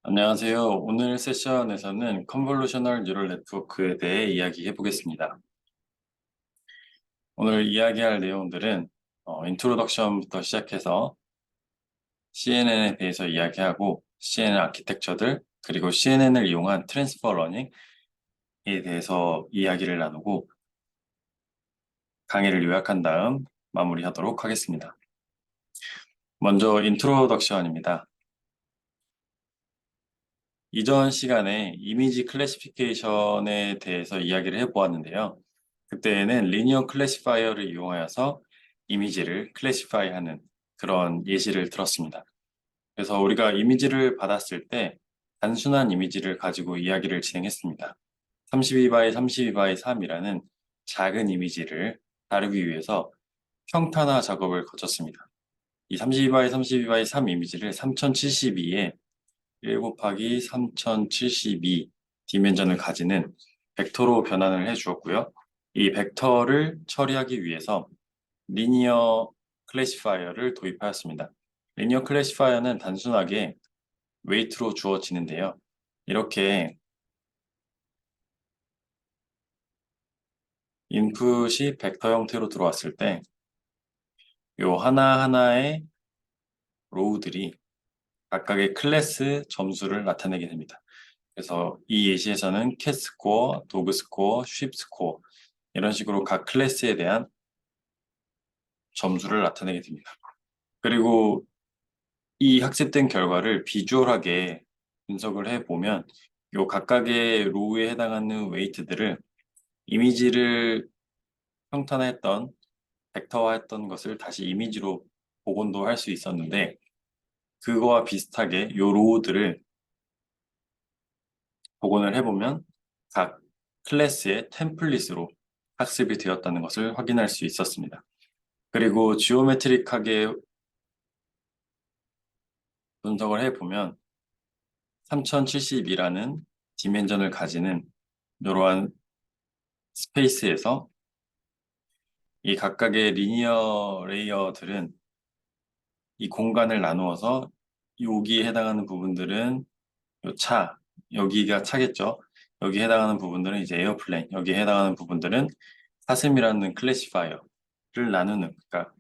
안녕하세요. 오늘 세션에서는 컨볼루셔널 뉴럴 네트워크에 대해 이야기해 보겠습니다. 오늘 이야기할 내용들은 인트로덕션부터 시작해서 CNN에 대해서 이야기하고 CNN 아키텍처들 그리고 CNN을 이용한 트랜스퍼 러닝에 대해서 이야기를 나누고 강의를 요약한 다음 마무리하도록 하겠습니다. 먼저 인트로덕션입니다. 이전 시간에 이미지 클래시피케이션에 대해서 이야기를 해보았는데요. 그때에는 리니어 클래시파이어를 이용하여서 이미지를 클래시파이하는 그런 예시를 들었습니다. 그래서 우리가 이미지를 받았을 때 단순한 이미지를 가지고 이야기를 진행했습니다. 32 x 32 x 3이라는 작은 이미지를 다루기 위해서 평탄화 작업을 거쳤습니다. 이 32 x 32 x 3 이미지를 3072에 1 곱하기 3072 디멘전을 가지는 벡터로 변환을 해 주었고요. 이 벡터를 처리하기 위해서 리니어 클래시파이어를 도입하였습니다. 리니어 클래시파이어는 단순하게 웨이트로 주어지는데요. 이렇게 인풋이 벡터 형태로 들어왔을 때 이 하나하나의 로우들이 각각의 클래스 점수를 나타내게 됩니다. 그래서 이 예시에서는 캣 스코어, 도그 스코어, 쉽 스코어 이런 식으로 각 클래스에 대한 점수를 나타내게 됩니다. 그리고 이 학습된 결과를 비주얼하게 분석을 해보면 이 각각의 로우에 해당하는 웨이트들을 이미지를 평탄화했던 벡터화했던 것을 다시 이미지로 복원도 할 수 있었는데 그거와 비슷하게 이 로우들을 복원을 해보면 각 클래스의 템플릿으로 학습이 되었다는 것을 확인할 수 있었습니다. 그리고 지오메트릭하게 분석을 해보면 3072라는 디멘전을 가지는 이러한 스페이스에서 이 각각의 리니어 레이어들은 이 공간을 나누어서 여기에 해당하는 부분들은 요 차, 여기가 차겠죠. 여기에 해당하는 부분들은 이제 에어플레인, 여기에 해당하는 부분들은 사슴이라는 클래시파이어를 나누는, 그러니까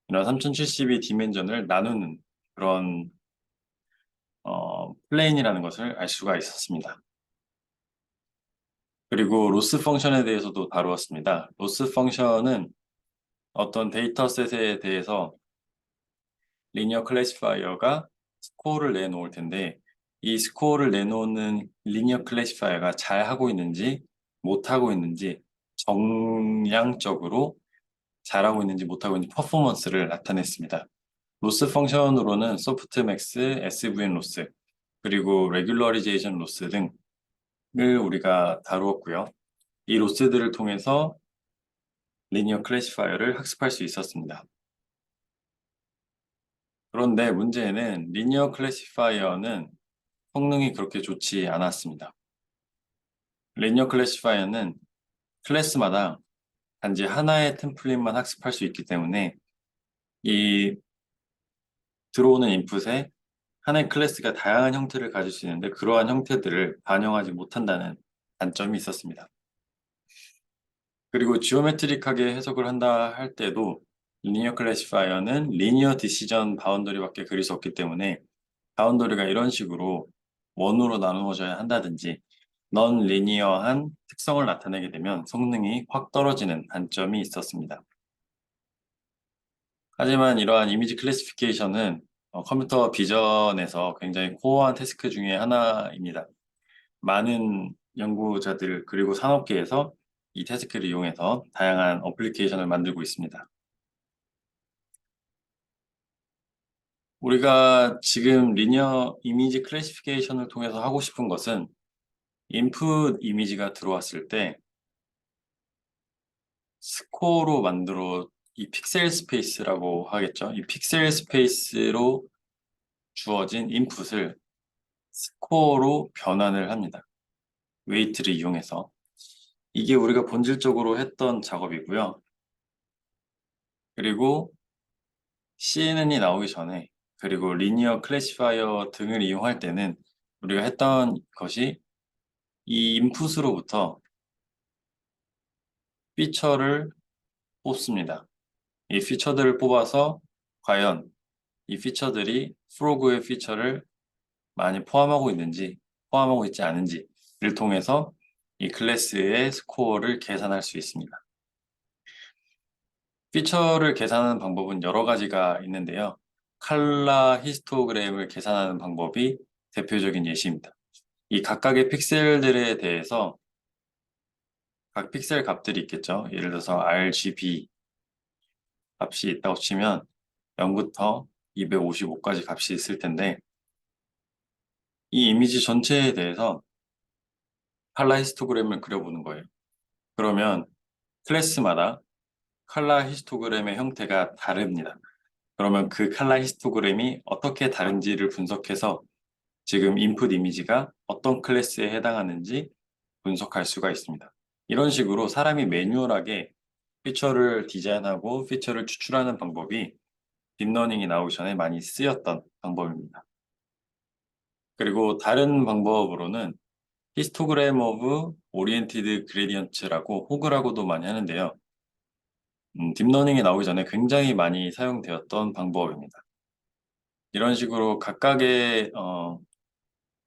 이런 3072 디멘전을 나누는 그런 플레인이라는 것을 알 수가 있었습니다. 그리고 로스 펑션에 대해서도 다루었습니다. 로스 펑션은 어떤 데이터셋에 대해서 리니어 클래시파이어가 스코어를 내놓을 텐데 이 스코어를 내놓는 리니어 클래시파이어가 잘 하고 있는지 못하고 있는지 정량적으로 잘하고 있는지 못하고 있는지 퍼포먼스를 나타냈습니다. 로스 펑션으로는 소프트맥스, SVN 로스, 그리고 레귤러리제이션 로스 등을 우리가 다루었고요. 이 로스들을 통해서 리니어 클래시파이어를 학습할 수 있었습니다. 그런데 문제는 리니어 클래시파이어는 성능이 그렇게 좋지 않았습니다. 리니어 클래시파이어는 클래스마다 단지 하나의 템플릿만 학습할 수 있기 때문에 이 들어오는 인풋에 하나의 클래스가 다양한 형태를 가질 수 있는데 그러한 형태들을 반영하지 못한다는 단점이 있었습니다. 그리고 지오메트릭하게 해석을 한다 할 때도 리니어 클래시파이어는 리니어 디시전 바운더리밖에 그릴 수 없기 때문에 바운더리가 이런 식으로 원으로 나누어져야 한다든지 넌 리니어한 특성을 나타내게 되면 성능이 확 떨어지는 단점이 있었습니다. 하지만 이러한 이미지 클래시피케이션은 컴퓨터 비전에서 굉장히 코어한 태스크 중에 하나입니다. 많은 연구자들 그리고 산업계에서 이 태스크를 이용해서 다양한 어플리케이션을 만들고 있습니다. 우리가 지금 리니어 이미지 클래시피케이션을 통해서 하고 싶은 것은 인풋 이미지가 들어왔을 때 스코어로 만들어 이 픽셀 스페이스라고 하겠죠. 이 픽셀 스페이스로 주어진 인풋을 스코어로 변환을 합니다. 웨이트를 이용해서. 이게 우리가 본질적으로 했던 작업이고요. 그리고 CNN이 나오기 전에 그리고 리니어 클래시파이어 등을 이용할 때는 우리가 했던 것이 이 인풋으로부터 피처를 뽑습니다. 이 피처들을 뽑아서 과연 이 피처들이 프로그의 피처를 많이 포함하고 있는지 포함하고 있지 않은지를 통해서 이 클래스의 스코어를 계산할 수 있습니다. 피처를 계산하는 방법은 여러 가지가 있는데요. 칼라 히스토그램을 계산하는 방법이 대표적인 예시입니다. 이 각각의 픽셀들에 대해서 각 픽셀 값들이 있겠죠. 예를 들어서 RGB 값이 있다고 치면 0부터 255까지 값이 있을 텐데 이 이미지 전체에 대해서 칼라 히스토그램을 그려보는 거예요. 그러면 클래스마다 칼라 히스토그램의 형태가 다릅니다. 그러면 그 칼라 히스토그램이 어떻게 다른지를 분석해서 지금 인풋 이미지가 어떤 클래스에 해당하는지 분석할 수가 있습니다. 이런 식으로 사람이 매뉴얼하게 피처를 디자인하고 피처를 추출하는 방법이 딥러닝이 나오기 전에 많이 쓰였던 방법입니다. 그리고 다른 방법으로는 히스토그램 오브 오리엔티드 그레디언트라고 호그라고도 많이 하는데요. 딥러닝이 나오기 전에 굉장히 많이 사용되었던 방법입니다. 이런 식으로 각각의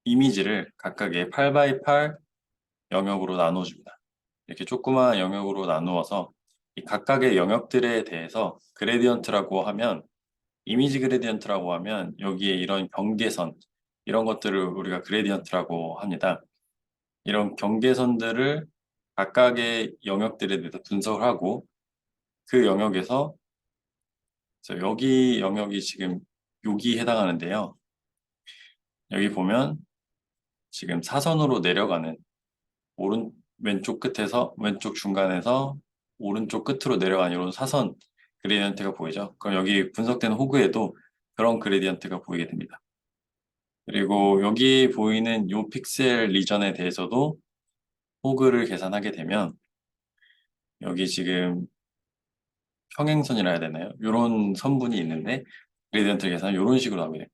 이미지를 각각의 8x8 영역으로 나눠줍니다. 이렇게 조그마한 영역으로 나누어서 이 각각의 영역들에 대해서 그레디언트라고 하면 이미지 그레디언트라고 하면 여기에 이런 경계선 이런 것들을 우리가 그레디언트라고 합니다. 이런 경계선들을 각각의 영역들에 대해서 분석을 하고 그 영역에서 여기 영역이 지금 여기 해당하는데요. 여기 보면 지금 사선으로 내려가는 왼쪽 끝에서 왼쪽 중간에서 오른쪽 끝으로 내려가는 이런 사선 그레디언트가 보이죠. 그럼 여기 분석된 호그에도 그런 그레디언트가 보이게 됩니다. 그리고 여기 보이는 이 픽셀 리전에 대해서도 호그를 계산하게 되면 여기 지금 평행선이라 해야 되나요? 이런 선분이 있는데 그레디언트 계산은 이런 식으로 나오게 됩니다.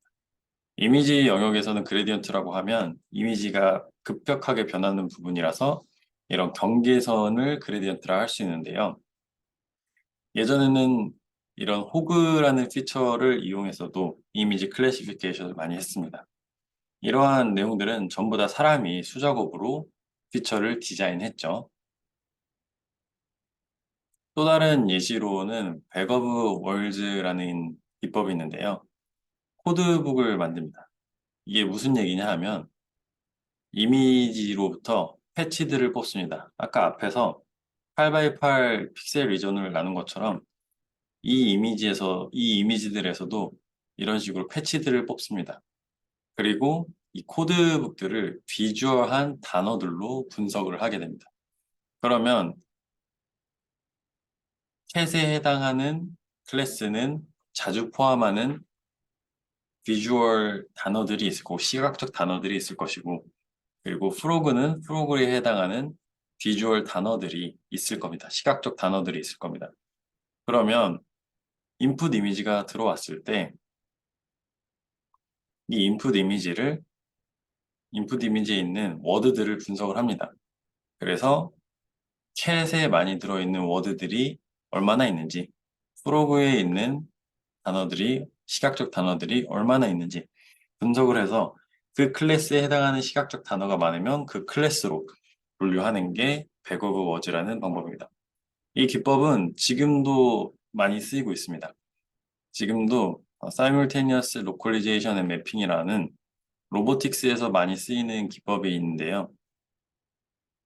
이미지 영역에서는 그레디언트라고 하면 이미지가 급격하게 변하는 부분이라서 이런 경계선을 그레디언트라 할 수 있는데요. 예전에는 이런 호그라는 피처를 이용해서도 이미지 클래시피케이션을 많이 했습니다. 이러한 내용들은 전부 다 사람이 수작업으로 피처를 디자인했죠. 또 다른 예시로는 백 오브 월즈라는 기법이 있는데요. 코드북을 만듭니다. 이게 무슨 얘기냐 하면 이미지로부터 패치들을 뽑습니다. 아까 앞에서 8x8 픽셀 리전을 나눈 것처럼 이 이미지들에서도 이런 식으로 패치들을 뽑습니다. 그리고 이 코드북들을 비주얼한 단어들로 분석을 하게 됩니다. 그러면 캣에 해당하는 클래스는 자주 포함하는 비주얼 단어들이 있을 거고 시각적 단어들이 있을 것이고 그리고 프로그는 프로그에 해당하는 비주얼 단어들이 있을 겁니다. 시각적 단어들이 있을 겁니다. 그러면 인풋 이미지가 들어왔을 때 이 인풋 이미지에 있는 워드들을 분석을 합니다. 그래서 캣에 많이 들어있는 워드들이 얼마나 있는지, 프로그에 있는 단어들이, 시각적 단어들이 얼마나 있는지 분석을 해서 그 클래스에 해당하는 시각적 단어가 많으면 그 클래스로 분류하는 게 백 오브 워즈라는 방법입니다. 이 기법은 지금도 많이 쓰이고 있습니다. 지금도 Simultaneous Localization and Mapping이라는 로보틱스에서 많이 쓰이는 기법이 있는데요.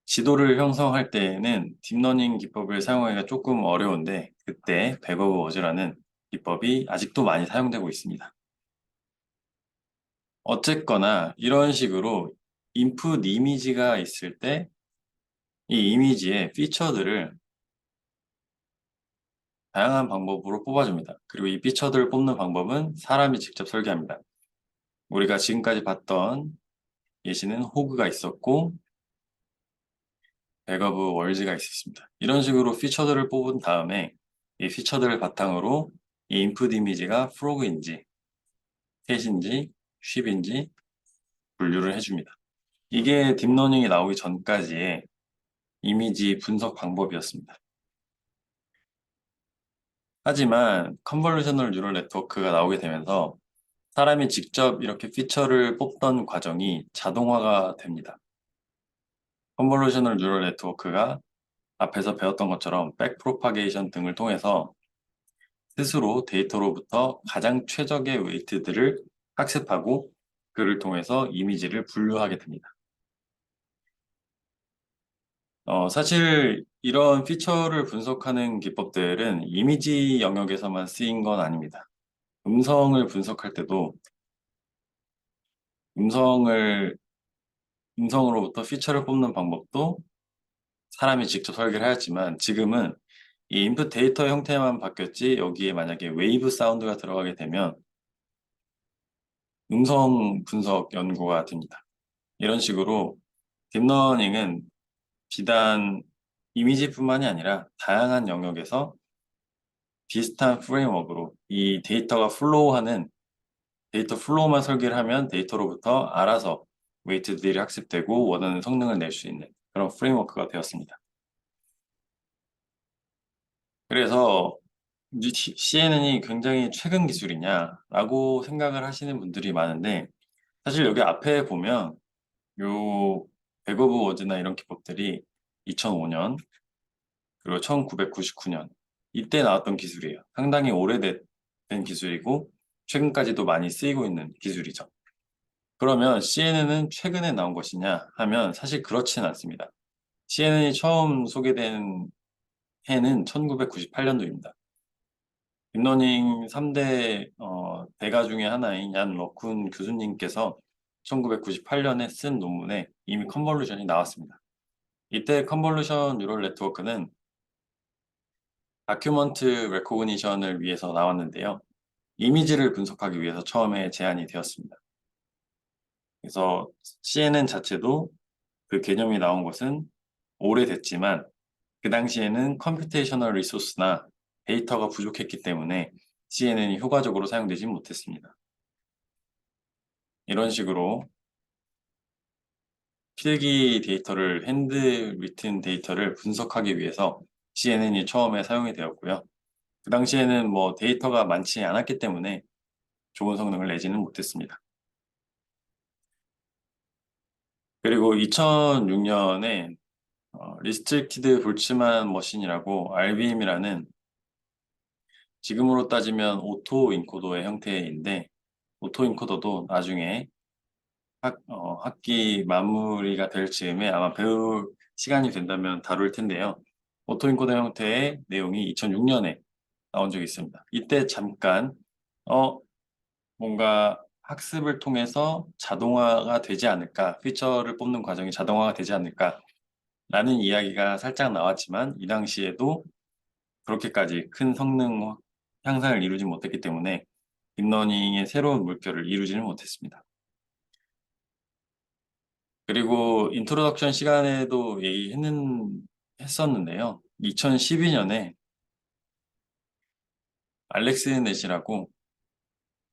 지도를 형성할 때에는 딥러닝 기법을 사용하기가 조금 어려운데 그때 백 오브 워즈라는 기법이 아직도 많이 사용되고 있습니다. 어쨌거나 이런 식으로 인풋 이미지가 있을 때 이 이미지의 피처들을 다양한 방법으로 뽑아줍니다. 그리고 이 피처들을 뽑는 방법은 사람이 직접 설계합니다. 우리가 지금까지 봤던 예시는 호그가 있었고 백 오브 월즈가 있었습니다. 이런 식으로 피처들을 뽑은 다음에 이 피처들을 바탕으로 이 인풋 이미지가 프로그인지 캣인지 쉽인지 분류를 해줍니다. 이게 딥러닝이 나오기 전까지의 이미지 분석 방법이었습니다. 하지만 컨볼루셔널 뉴럴 네트워크가 나오게 되면서 사람이 직접 이렇게 피처를 뽑던 과정이 자동화가 됩니다. 컨볼루셔널 뉴럴 네트워크가 앞에서 배웠던 것처럼 백프로파게이션 등을 통해서 스스로 데이터로부터 가장 최적의 웨이트들을 학습하고 그를 통해서 이미지를 분류하게 됩니다. 사실 이런 피처를 분석하는 기법들은 이미지 영역에서만 쓰인 건 아닙니다. 음성을 분석할 때도 음성으로부터 피처를 뽑는 방법도 사람이 직접 설계를 하였지만 지금은 이 인풋 데이터 형태만 바뀌었지 여기에 만약에 웨이브 사운드가 들어가게 되면 음성 분석 연구가 됩니다. 이런 식으로 딥러닝은 비단 이미지뿐만이 아니라 다양한 영역에서 비슷한 프레임워크로 이 데이터 플로우만 설계를 하면 데이터로부터 알아서 웨이트들이 학습되고 원하는 성능을 낼 수 있는 그런 프레임워크가 되었습니다. 그래서 CNN이 굉장히 최근 기술이냐라고 생각을 하시는 분들이 많은데 사실 여기 앞에 보면 요 백 오브 워즈나 이런 기법들이 2005년 그리고 1999년 이때 나왔던 기술이에요. 상당히 오래된 기술이고 최근까지도 많이 쓰이고 있는 기술이죠. 그러면 CNN은 최근에 나온 것이냐 하면 사실 그렇지는 않습니다. CNN이 처음 소개된 해는 1998년도입니다. 딥러닝 3대 대가 중에 하나인 얀 러쿤 교수님께서 1998년에 쓴 논문에 이미 컨볼루션이 나왔습니다. 이때 컨볼루션 뉴럴 네트워크는 다큐먼트 레코그니션을 위해서 나왔는데요. 이미지를 분석하기 위해서 처음에 제안이 되었습니다. 그래서 CNN 자체도 그 개념이 나온 것은 오래됐지만 그 당시에는 컴퓨테이셔널 리소스나 데이터가 부족했기 때문에 CNN이 효과적으로 사용되지 못했습니다. 이런 식으로 필기 데이터를 핸드 리튼 데이터를 분석하기 위해서 CNN이 처음에 사용이 되었고요. 그 당시에는 뭐 데이터가 많지 않았기 때문에 좋은 성능을 내지는 못했습니다. 그리고 2006년에 리스트릭티드 볼츠만 머신이라고 RBM이라는 지금으로 따지면 오토 인코더의 형태인데 오토 인코더도 나중에 학기 마무리가 될 즈음에 아마 배울 시간이 된다면 다룰 텐데요. 오토 인코더 형태의 내용이 2006년에 나온 적이 있습니다. 이때 잠깐 뭔가 학습을 통해서 자동화가 되지 않을까, 피처를 뽑는 과정이 자동화가 되지 않을까 라는 이야기가 살짝 나왔지만 이 당시에도 그렇게까지 큰 성능 향상을 이루지 못했기 때문에 딥러닝의 새로운 물결을 이루지는 못했습니다. 그리고 인트로덕션 시간에도 했었는데요. 2012년에 알렉스 넷이라고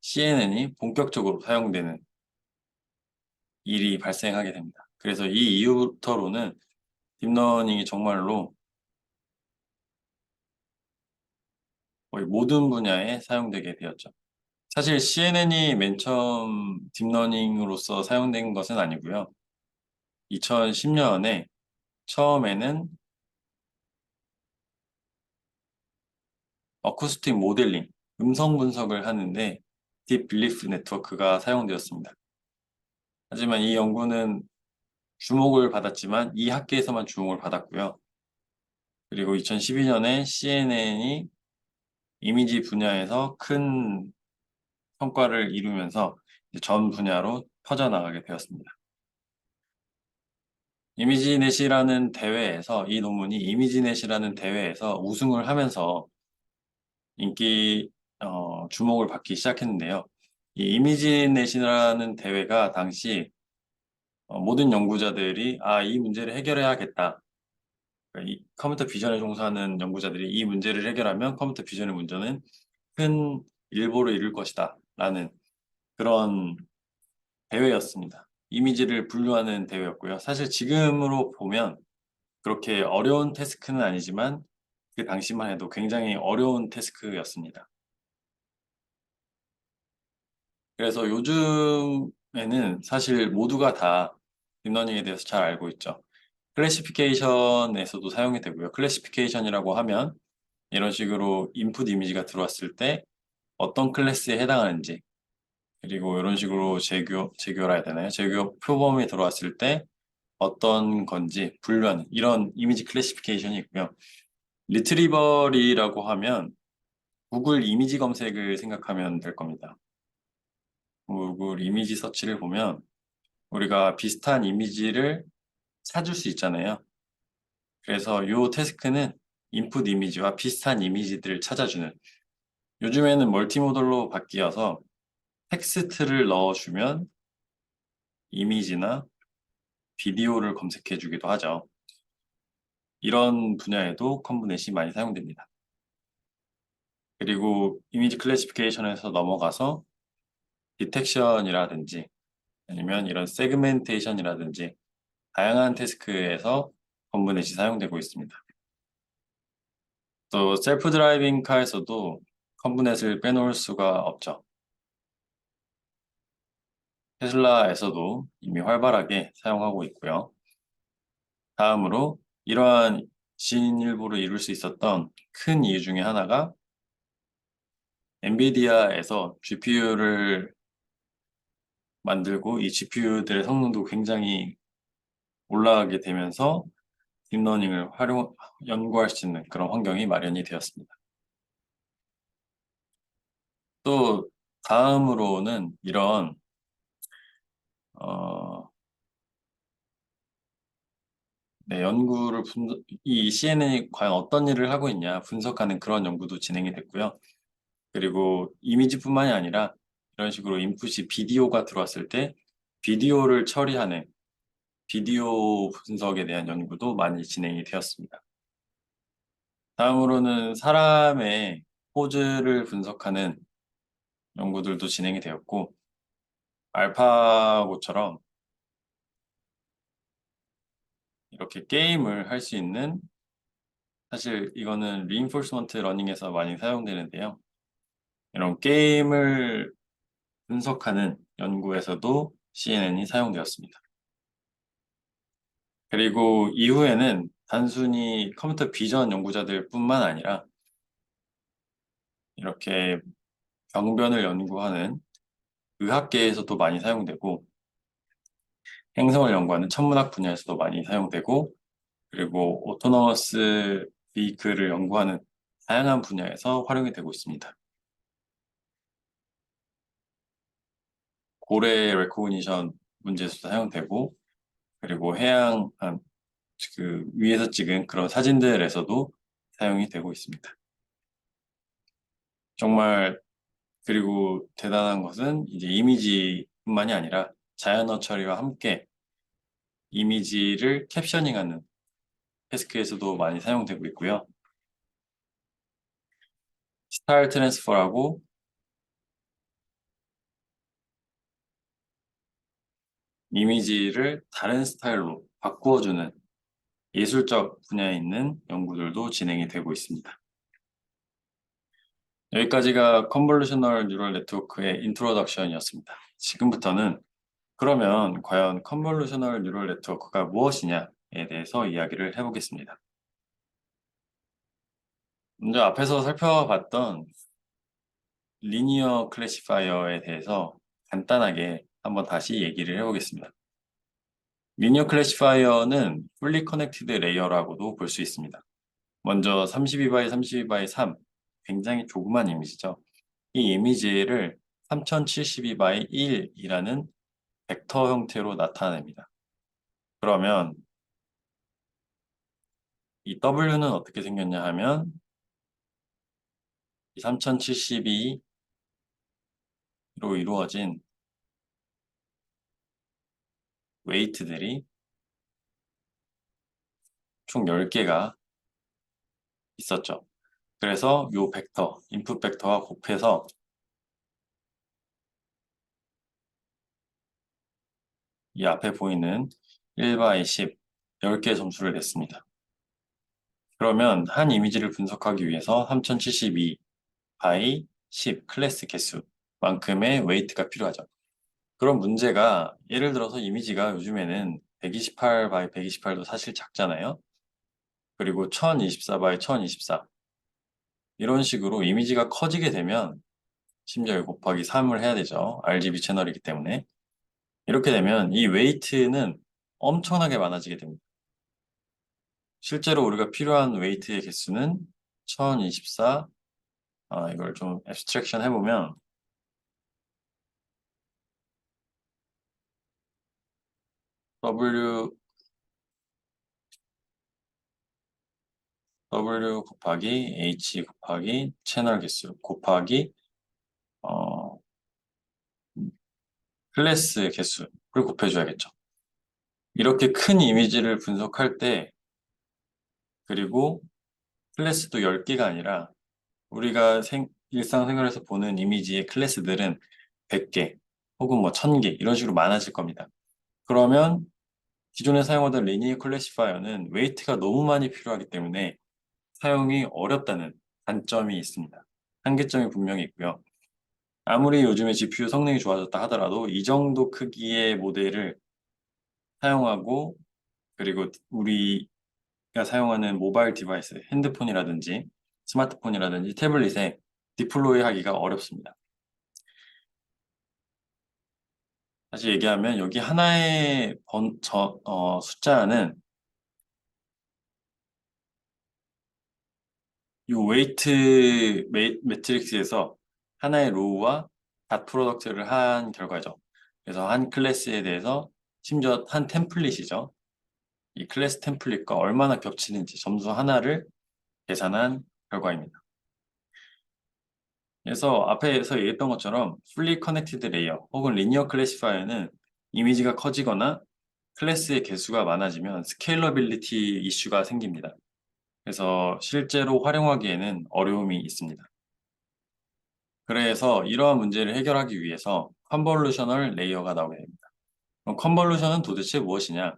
CNN이 본격적으로 사용되는 일이 발생하게 됩니다. 그래서 이 이후부터로는 딥러닝이 정말로 거의 모든 분야에 사용되게 되었죠. 사실 CNN이 맨 처음 딥러닝으로서 사용된 것은 아니고요. 2010년에 처음에는 어쿠스틱 모델링, 음성 분석을 하는데 딥 빌리프 네트워크가 사용되었습니다. 하지만 이 연구는 주목을 받았지만 이 학계에서만 주목을 받았고요. 그리고 2012년에 CNN이 이미지 분야에서 큰 성과를 이루면서 전 분야로 퍼져나가게 되었습니다. 이 논문이 이미지넷이라는 대회에서 우승을 하면서 주목을 받기 시작했는데요. 이 이미지넷이라는 대회가 당시 모든 연구자들이 이 문제를 해결해야겠다. 그러니까 이 컴퓨터 비전에 종사하는 연구자들이 이 문제를 해결하면 컴퓨터 비전의 문제는 큰 일보를 이룰 것이다. 라는 그런 대회였습니다. 이미지를 분류하는 대회였고요. 사실 지금으로 보면 그렇게 어려운 태스크는 아니지만 그 당시만 해도 굉장히 어려운 태스크였습니다. 그래서 요즘에는 사실 모두가 다 딥러닝에 대해서 잘 알고 있죠. 클래시피케이션에서도 사용이 되고요. 클래시피케이션이라고 하면 이런 식으로 인풋 이미지가 들어왔을 때 어떤 클래스에 해당하는지, 그리고 이런 식으로 재교라 해야 되나요? 재교 표범이 들어왔을 때 어떤 건지 분류하는 이런 이미지 클래시피케이션이 있고요. 리트리버리라고 하면 구글 이미지 검색을 생각하면 될 겁니다. 구글 이미지 서치를 보면 우리가 비슷한 이미지를 찾을 수 있잖아요. 그래서 이 태스크는 인풋 이미지와 비슷한 이미지들을 찾아주는, 요즘에는 멀티모델로 바뀌어서 텍스트를 넣어주면 이미지나 비디오를 검색해 주기도 하죠. 이런 분야에도 컨브넷이 많이 사용됩니다. 그리고 이미지 클래시피케이션에서 넘어가서 디텍션이라든지 아니면 이런 세그멘테이션이라든지 다양한 태스크에서 컨브넷이 사용되고 있습니다. 또 셀프 드라이빙 카에서도 컨브넷을 빼놓을 수가 없죠. 테슬라에서도 이미 활발하게 사용하고 있고요. 다음으로 이러한 진일보를 이룰 수 있었던 큰 이유 중에 하나가 엔비디아에서 GPU를 만들고 이 GPU들의 성능도 굉장히 올라가게 되면서 딥러닝을 연구할 수 있는 그런 환경이 마련이 되었습니다. 또 다음으로는 이런 연구를 이 CNN이 과연 어떤 일을 하고 있냐 분석하는 그런 연구도 진행이 됐고요. 그리고 이미지뿐만이 아니라 이런 식으로 인풋이 비디오가 들어왔을 때 비디오를 처리하는 비디오 분석에 대한 연구도 많이 진행이 되었습니다. 다음으로는 사람의 포즈를 분석하는 연구들도 진행이 되었고, 알파고처럼 이렇게 게임을 할 수 있는, 사실 이거는 리인포스먼트 러닝에서 많이 사용되는데요. 이런 게임을 분석하는 연구에서도 CNN이 사용되었습니다. 그리고 이후에는 단순히 컴퓨터 비전 연구자들 뿐만 아니라 이렇게 병변을 연구하는 의학계에서도 많이 사용되고, 행성을 연구하는 천문학 분야에서도 많이 사용되고, 그리고 오토노머스 비클을 연구하는 다양한 분야에서 활용이 되고 있습니다. 고래 레코그니션 문제에서도 사용되고, 그리고 해양 그 위에서 찍은 그런 사진들에서도 사용이 되고 있습니다. 정말, 그리고 대단한 것은 이제 이미지뿐만이 아니라 자연어 처리와 함께 이미지를 캡셔닝하는 태스크에서도 많이 사용되고 있고요. 스타일 트랜스퍼라고 이미지를 다른 스타일로 바꾸어주는 예술적 분야에 있는 연구들도 진행이 되고 있습니다. 여기까지가 컨볼루셔널 뉴럴 네트워크의 인트로덕션이었습니다. 지금부터는 그러면 과연 컨볼루셔널 뉴럴 네트워크가 무엇이냐에 대해서 이야기를 해보겠습니다. 먼저 앞에서 살펴봤던 리니어 클래시파이어에 대해서 간단하게 한번 다시 얘기를 해보겠습니다. 리니어 클래시파이어는 풀리 커넥티드 레이어라고도 볼 수 있습니다. 먼저 32by 32by 3, 굉장히 조그만 이미지죠. 이 이미지를 3072by 1이라는 벡터 형태로 나타냅니다. 그러면 이 W는 어떻게 생겼냐 하면 이 3072로 이루어진 웨이트들이 총 10개가 있었죠. 그래서 이 벡터, 인풋 벡터와 곱해서 이 앞에 보이는 1 by 10, 10개 점수를 냈습니다. 그러면 한 이미지를 분석하기 위해서 3072 by 10 클래스 개수만큼의 웨이트가 필요하죠. 그런 문제가 예를 들어서 이미지가 요즘에는 128 by 128도 사실 작잖아요. 그리고 1024 by 1024 이런 식으로 이미지가 커지게 되면 심지어 곱하기 3을 해야 되죠. RGB 채널이기 때문에. 이렇게 되면 이 웨이트는 엄청나게 많아지게 됩니다. 실제로 우리가 필요한 웨이트의 개수는 1024, 이걸 좀 애브스트랙션 해보면 W, W 곱하기 H 곱하기 채널 개수 곱하기 어, 클래스 개수를 곱해줘야겠죠. 이렇게 큰 이미지를 분석할 때 그리고 클래스도 10개가 아니라 우리가 일상생활에서 보는 이미지의 클래스들은 100개 혹은 뭐 1000개 이런 식으로 많아질 겁니다. 그러면 기존에 사용하던 리니어 클래시파이어는 웨이트가 너무 많이 필요하기 때문에 사용이 어렵다는 단점이 있습니다. 한계점이 분명히 있고요. 아무리 요즘에 GPU 성능이 좋아졌다 하더라도 이 정도 크기의 모델을 사용하고 그리고 우리가 사용하는 모바일 디바이스, 핸드폰이라든지 스마트폰이라든지 태블릿에 디플로이 하기가 어렵습니다. 다시 얘기하면 여기 하나의 숫자는 이 웨이트 매트릭스에서 하나의 로우와 닷 프로덕트를 한 결과죠. 그래서 한 클래스에 대해서 심지어 한 템플릿이죠. 이 클래스 템플릿과 얼마나 겹치는지 점수 하나를 계산한 결과입니다. 그래서 앞에서 얘기했던 것처럼 fully connected layer 혹은 linear classifier는 이미지가 커지거나 클래스의 개수가 많아지면 스케일러빌리티 이슈가 생깁니다. 그래서 실제로 활용하기에는 어려움이 있습니다. 그래서 이러한 문제를 해결하기 위해서 컨볼루셔널 레이어가 나오게 됩니다. 그럼 컨볼루션은 도대체 무엇이냐?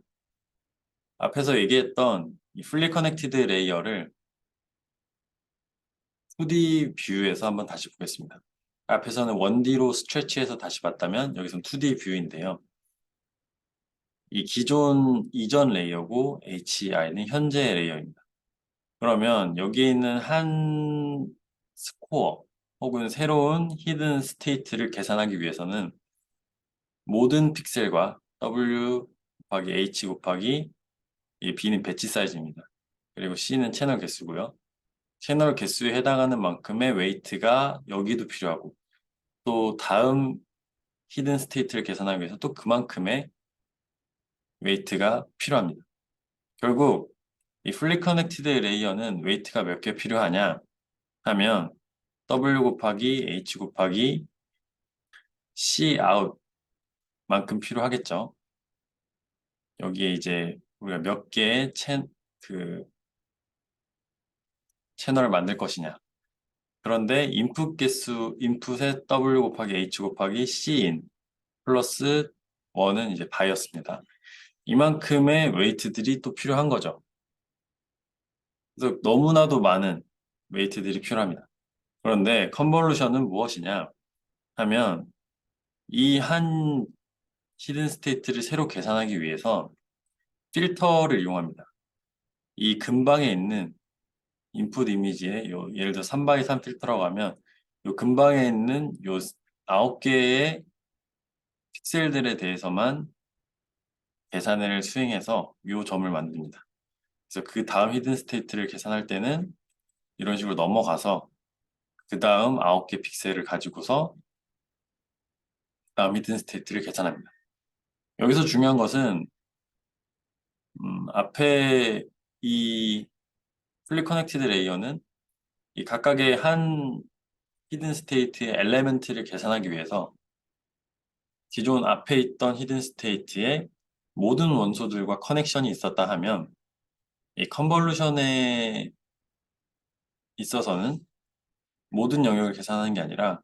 앞에서 얘기했던 이 fully connected 레이어를 2D 뷰에서 한번 다시 보겠습니다. 앞에서는 1D로 스트레치해서 다시 봤다면 여기서는 2D 뷰인데요. 이 기존 이전 레이어고 HI는 현재 레이어입니다. 그러면 여기에 있는 한 스코어 혹은 새로운 히든 스테이트를 계산하기 위해서는 모든 픽셀과 W 곱하기 H 곱하기 이 B는 배치 사이즈입니다. 그리고 C는 채널 개수고요. 채널 개수에 해당하는 만큼의 웨이트가 여기도 필요하고 또 다음 히든 스테이트를 계산하기 위해서 또 그만큼의 웨이트가 필요합니다. 결국 이 풀리 커넥티드 레이어는 웨이트가 몇 개 필요하냐 하면 W 곱하기 H 곱하기 C 아웃만큼 필요하겠죠. 여기에 이제 우리가 몇 개의 그 채널을 만들 것이냐. 그런데 인풋 개수, 인풋에 W 곱하기 H 곱하기 C인 플러스 1은 이제 바이어스입니다. 이만큼의 웨이트들이 또 필요한 거죠. 그래서 너무나도 많은 웨이트들이 필요합니다. 그런데 컨볼루션은 무엇이냐 하면 이 한 히든 스테이트를 새로 계산하기 위해서 필터를 이용합니다. 이 근방에 있는 인풋 이미지에 예를 들어 3x3 필터라고 하면 요 근방에 있는 요 9개의 픽셀들에 대해서만 계산을 수행해서 요 점을 만듭니다. 그래서 그 다음 히든 스테이트를 계산할 때는 이런 식으로 넘어가서 그 다음 9개 픽셀을 가지고서 다음 히든 스테이트를 계산합니다. 여기서 중요한 것은 앞에 이 풀리 커넥티드 레이어는 이 각각의 한 히든 스테이트의 엘레멘트를 계산하기 위해서 기존 앞에 있던 히든 스테이트의 모든 원소들과 커넥션이 있었다 하면 이 컨볼루션에 있어서는 모든 영역을 계산하는 게 아니라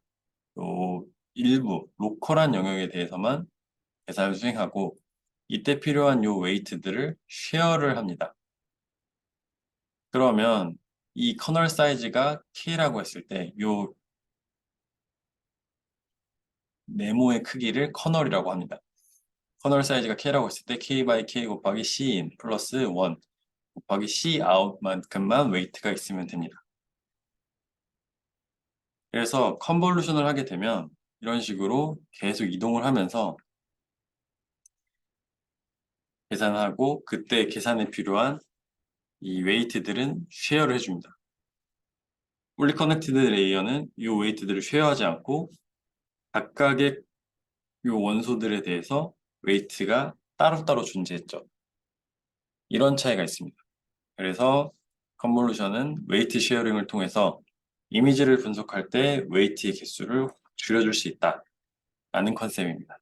또 일부 로컬한 영역에 대해서만 계산을 수행하고 이때 필요한 요 웨이트들을 쉐어를 합니다. 그러면 이 커널 사이즈가 K라고 했을 때 요 네모의 크기를 커널이라고 합니다. 커널 사이즈가 K라고 했을 때 K 바이 K 곱하기 C in 플러스 1 곱하기 C out만큼만 웨이트가 있으면 됩니다. 그래서 컨볼루션을 하게 되면 이런 식으로 계속 이동을 하면서 계산하고 그때 계산에 필요한 이 웨이트들은 쉐어를 해줍니다. fully connected 레이어는 이 웨이트들을 쉐어하지 않고 각각의 이 원소들에 대해서 웨이트가 따로따로 존재했죠. 이런 차이가 있습니다. 그래서 컨볼루션은 웨이트 쉐어링을 통해서 이미지를 분석할 때 웨이트의 개수를 줄여줄 수 있다라는 컨셉입니다.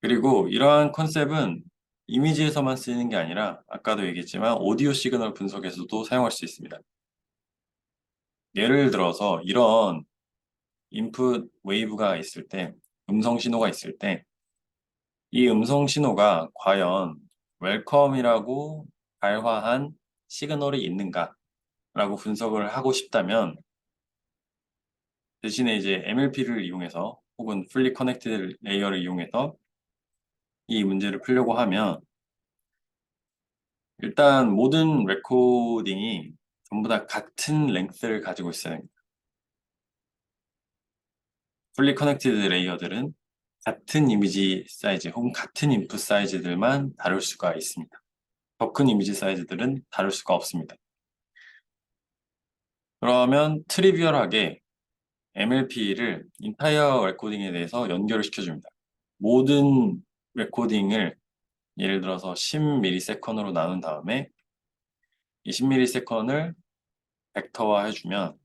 그리고 이러한 컨셉은 이미지에서만 쓰이는 게 아니라 아까도 얘기했지만 오디오 시그널 분석에서도 사용할 수 있습니다. 예를 들어서 이런 인풋 웨이브가 있을 때, 음성 신호가 있을 때, 이 음성 신호가 과연 웰컴이라고 발화한 시그널이 있는가라고 분석을 하고 싶다면 대신에 이제 MLP를 이용해서 혹은 풀리 커넥티드 레이어를 이용해서 이 문제를 풀려고 하면 일단 모든 레코딩이 전부 다 같은 랭스를 가지고 있어야 됩니다. 풀리 커넥티드 레이어들은 같은 이미지 사이즈 혹은 같은 인풋 사이즈들만 다룰 수가 있습니다. 더 큰 이미지 사이즈들은 다룰 수가 없습니다. 그러면 트리비얼하게 MLP를 인타이어 레코딩에 대해서 연결을 시켜줍니다. 모든 레코딩을 예를 들어서 10ms으로 나눈 다음에 이 10ms를 벡터화 해주면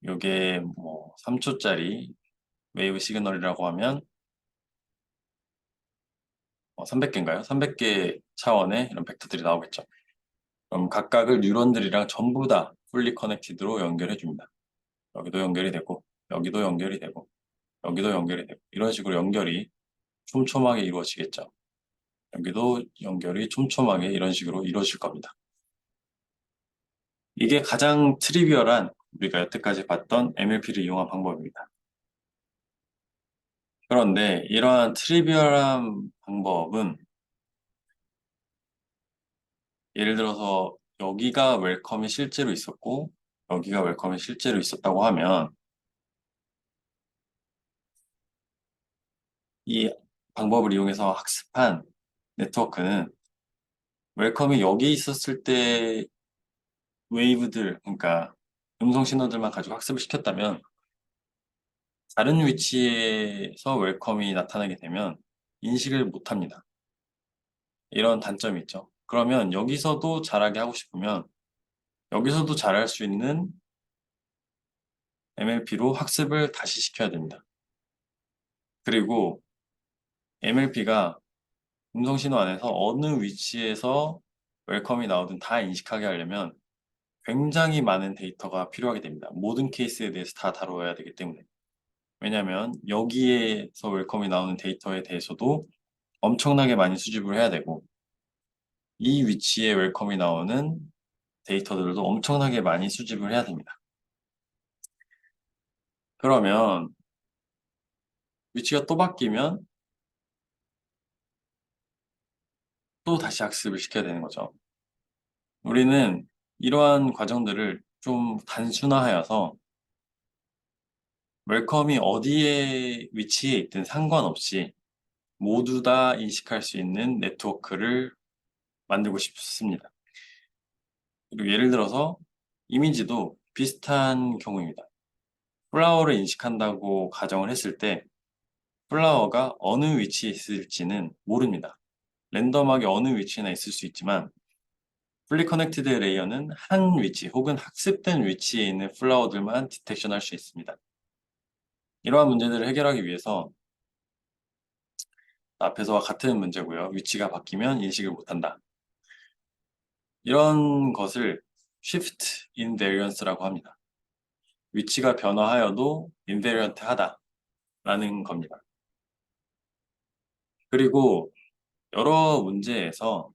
이게 뭐 3초짜리 웨이브 시그널이라고 하면 300개인가요? 300개 차원의 이런 벡터들이 나오겠죠. 그럼 각각을 뉴런들이랑 전부 다 풀리 커넥티드로 연결해 줍니다. 여기도 연결이 되고 여기도 연결이 되고 여기도 연결이 되고 이런 식으로 연결이 촘촘하게 이루어지겠죠. 여기도 연결이 촘촘하게 이런 식으로 이루어질 겁니다. 이게 가장 트리비얼한 우리가 여태까지 봤던 MLP를 이용한 방법입니다. 그런데 이러한 트리비얼한 방법은 예를 들어서 여기가 웰컴이 실제로 있었고 여기가 웰컴이 실제로 있었다고 하면 이 방법을 이용해서 학습한 네트워크는 웰컴이 여기 있었을 때 웨이브들, 그러니까 음성 신호들만 가지고 학습을 시켰다면 다른 위치에서 웰컴이 나타나게 되면 인식을 못합니다. 이런 단점이 있죠. 그러면 여기서도 잘하게 하고 싶으면 여기서도 잘할 수 있는 MLP로 학습을 다시 시켜야 됩니다. 그리고 MLP가 음성 신호 안에서 어느 위치에서 웰컴이 나오든 다 인식하게 하려면 굉장히 많은 데이터가 필요하게 됩니다. 모든 케이스에 대해서 다 다뤄야 되기 때문에. 왜냐하면 여기에서 웰컴이 나오는 데이터에 대해서도 엄청나게 많이 수집을 해야 되고 이 위치에 웰컴이 나오는 데이터들도 엄청나게 많이 수집을 해야 됩니다. 그러면 위치가 또 바뀌면 또 다시 학습을 시켜야 되는 거죠. 우리는 이러한 과정들을 좀 단순화하여서 웰컴이 어디에 위치해 있든 상관없이 모두 다 인식할 수 있는 네트워크를 만들고 싶습니다. 그리고 예를 들어서 이미지도 비슷한 경우입니다. 플라워를 인식한다고 가정을 했을 때 플라워가 어느 위치에 있을지는 모릅니다. 랜덤하게 어느 위치에나 있을 수 있지만 풀리 커넥티드 레이어는 한 위치 혹은 학습된 위치에 있는 플라워들만 디텍션할 수 있습니다. 이러한 문제들을 해결하기 위해서 앞에서와 같은 문제고요. 위치가 바뀌면 인식을 못한다. 이런 것을 shift invariance라고 합니다. 위치가 변화하여도 invariant 하다라는 겁니다. 그리고 여러 문제에서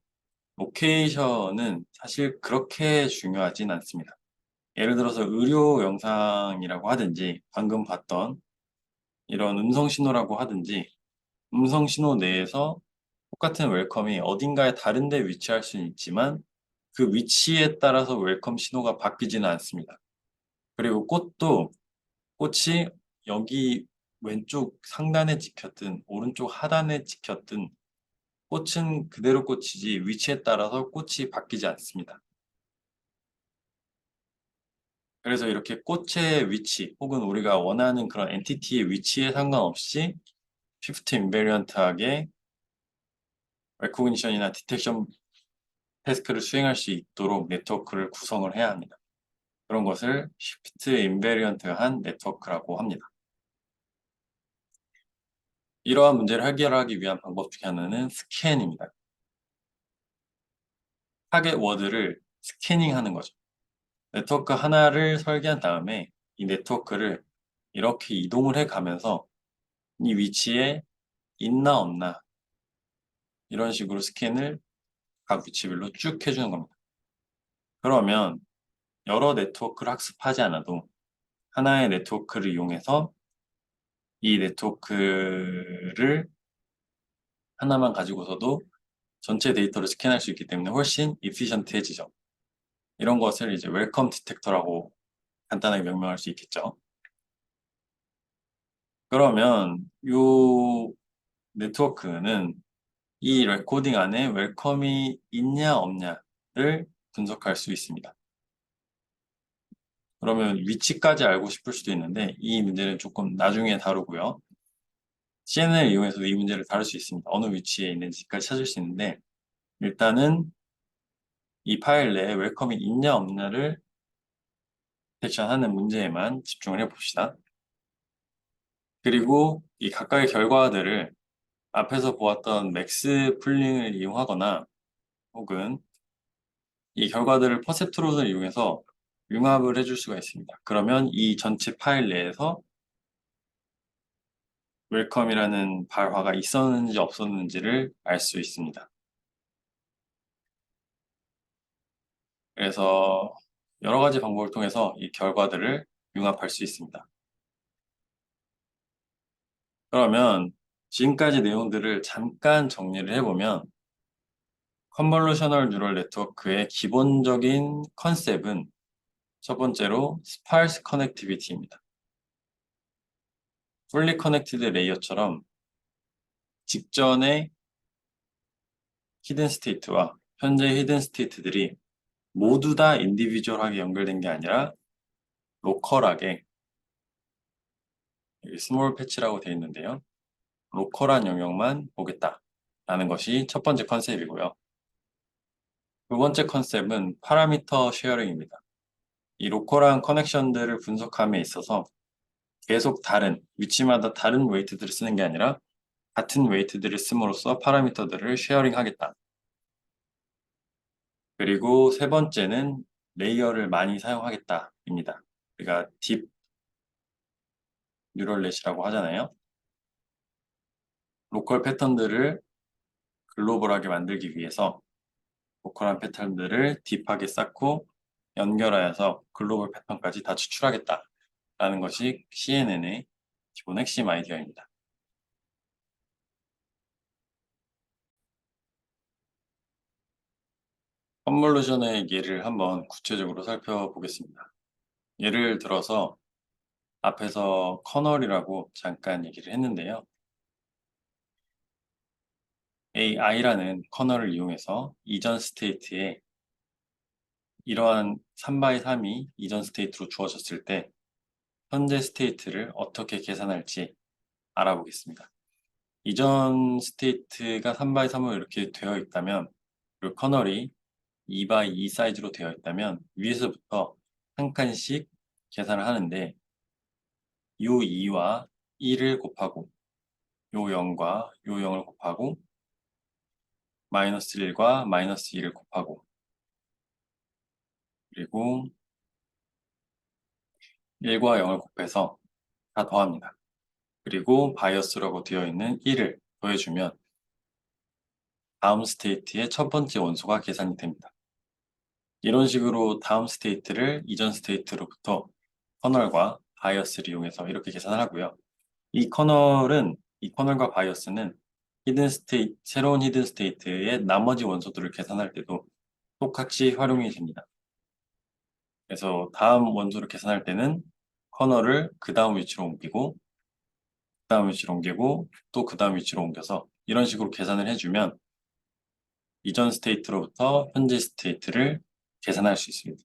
로케이션은 사실 그렇게 중요하진 않습니다. 예를 들어서 의료 영상이라고 하든지 방금 봤던 이런 음성 신호라고 하든지 음성 신호 내에서 똑같은 웰컴이 어딘가에 다른 데 위치할 수는 있지만 그 위치에 따라서 웰컴 신호가 바뀌지는 않습니다. 그리고 꽃이 여기 왼쪽 상단에 찍혔든 오른쪽 하단에 찍혔든 꽃은 그대로 꽃이지 위치에 따라서 꽃이 바뀌지 않습니다. 그래서 이렇게 꽃의 위치 혹은 우리가 원하는 그런 엔티티의 위치에 상관없이 쉬프트 인베리언트하게 레코그니션이나 디텍션 태스크를 수행할 수 있도록 네트워크를 구성을 해야 합니다. 그런 것을 쉬프트 인베리언트한 네트워크라고 합니다. 이러한 문제를 해결하기 위한 방법 중에 하나는 스캔입니다. 타겟 워드를 스캐닝하는 거죠. 네트워크 하나를 설계한 다음에 이 네트워크를 이렇게 이동을 해 가면서 이 위치에 있나 없나 이런 식으로 스캔을 각 위치별로 쭉 해주는 겁니다. 그러면 여러 네트워크를 학습하지 않아도 하나의 네트워크를 이용해서 이 네트워크를 하나만 가지고서도 전체 데이터를 스캔할 수 있기 때문에 훨씬 이피션트해지죠. 이런 것을 이제 웰컴 디텍터라고 간단하게 명명할 수 있겠죠. 그러면 이 네트워크는 이 레코딩 안에 웰컴이 있냐 없냐를 분석할 수 있습니다. 그러면 위치까지 알고 싶을 수도 있는데 이 문제는 조금 나중에 다루고요. CNN을 이용해서도 이 문제를 다룰 수 있습니다. 어느 위치에 있는지까지 찾을 수 있는데 일단은 이 파일 내에 웰컴이 있냐 없냐를 디텍션하는 문제에만 집중을 해봅시다. 그리고 이 각각의 결과들을 앞에서 보았던 맥스 풀링을 이용하거나 혹은 이 결과들을 퍼셉트롯을 이용해서 융합을 해줄 수가 있습니다. 그러면 이 전체 파일 내에서 웰컴이라는 발화가 있었는지 없었는지를 알 수 있습니다. 그래서 여러 가지 방법을 통해서 이 결과들을 융합할 수 있습니다. 그러면 지금까지 내용들을 잠깐 정리를 해보면 컨볼루셔널 뉴럴 네트워크의 기본적인 컨셉은 첫 번째로 스파르스 커넥티비티입니다. 풀리 커넥티드 레이어처럼 직전의 히든 스테이트와 현재 히든 스테이트들이 모두 다 인디비주얼하게 연결된 게 아니라 로컬하게 스몰 패치라고 되어 있는데요. 로컬한 영역만 보겠다라는 것이 첫 번째 컨셉이고요. 두 번째 컨셉은 파라미터 쉐어링입니다. 이 로컬한 커넥션들을 분석함에 있어서 계속 다른 위치마다 다른 웨이트들을 쓰는 게 아니라 같은 웨이트들을 씀으로써 파라미터들을 쉐어링하겠다. 그리고 세 번째는 레이어를 많이 사용하겠다입니다. 우리가 딥 뉴럴넷이라고 하잖아요. 로컬 패턴들을 글로벌하게 만들기 위해서 로컬한 패턴들을 딥하게 쌓고 연결하여서 글로벌 패턴까지 다 추출하겠다라는 것이 CNN의 기본 핵심 아이디어입니다. 컨볼루션의 예를 한번 구체적으로 살펴보겠습니다. 예를 들어서 앞에서 커널이라고 잠깐 얘기를 했는데요. AI라는 커널을 이용해서 이전 스테이트에 이러한 3x3이 이전 스테이트로 주어졌을 때 현재 스테이트를 어떻게 계산할지 알아보겠습니다. 이전 스테이트가 3x3으로 이렇게 되어 있다면 그리고 커널이 2x2 사이즈로 되어 있다면 위에서부터 한 칸씩 계산을 하는데 요 2와 1을 곱하고 요 0과 요 0을 곱하고 마이너스 1과 마이너스 2를 곱하고 그리고 1과 0을 곱해서 다 더합니다. 그리고 바이어스라고 되어 있는 1을 더해주면 다음 스테이트의 첫 번째 원소가 계산이 됩니다. 이런 식으로 다음 스테이트를 이전 스테이트로부터 커널과 바이어스를 이용해서 이렇게 계산을 하고요. 이 커널과 바이어스는 새로운 히든 스테이트의 나머지 원소들을 계산할 때도 똑같이 활용이 됩니다. 그래서 다음 원소를 계산할 때는 커널을 그 다음 위치로 옮기고, 그 다음 위치로 옮기고, 또 그 다음 위치로 옮겨서 이런 식으로 계산을 해주면 이전 스테이트로부터 현재 스테이트를 계산할 수 있습니다.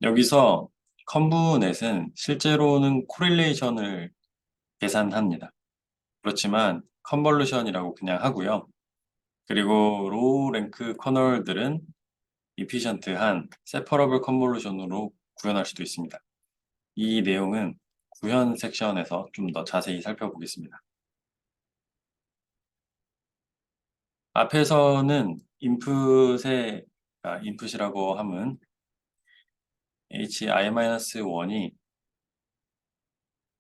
여기서 컨브넷은 실제로는 코릴레이션을 계산합니다. 그렇지만 컨볼루션이라고 그냥 하고요. 그리고 로우 랭크 커널들은 이피션트한 세퍼러블 컨볼루션으로 구현할 수도 있습니다. 이 내용은 구현 섹션에서 좀 더 자세히 살펴보겠습니다. 앞에서는 인풋이라고 함은 hi-1이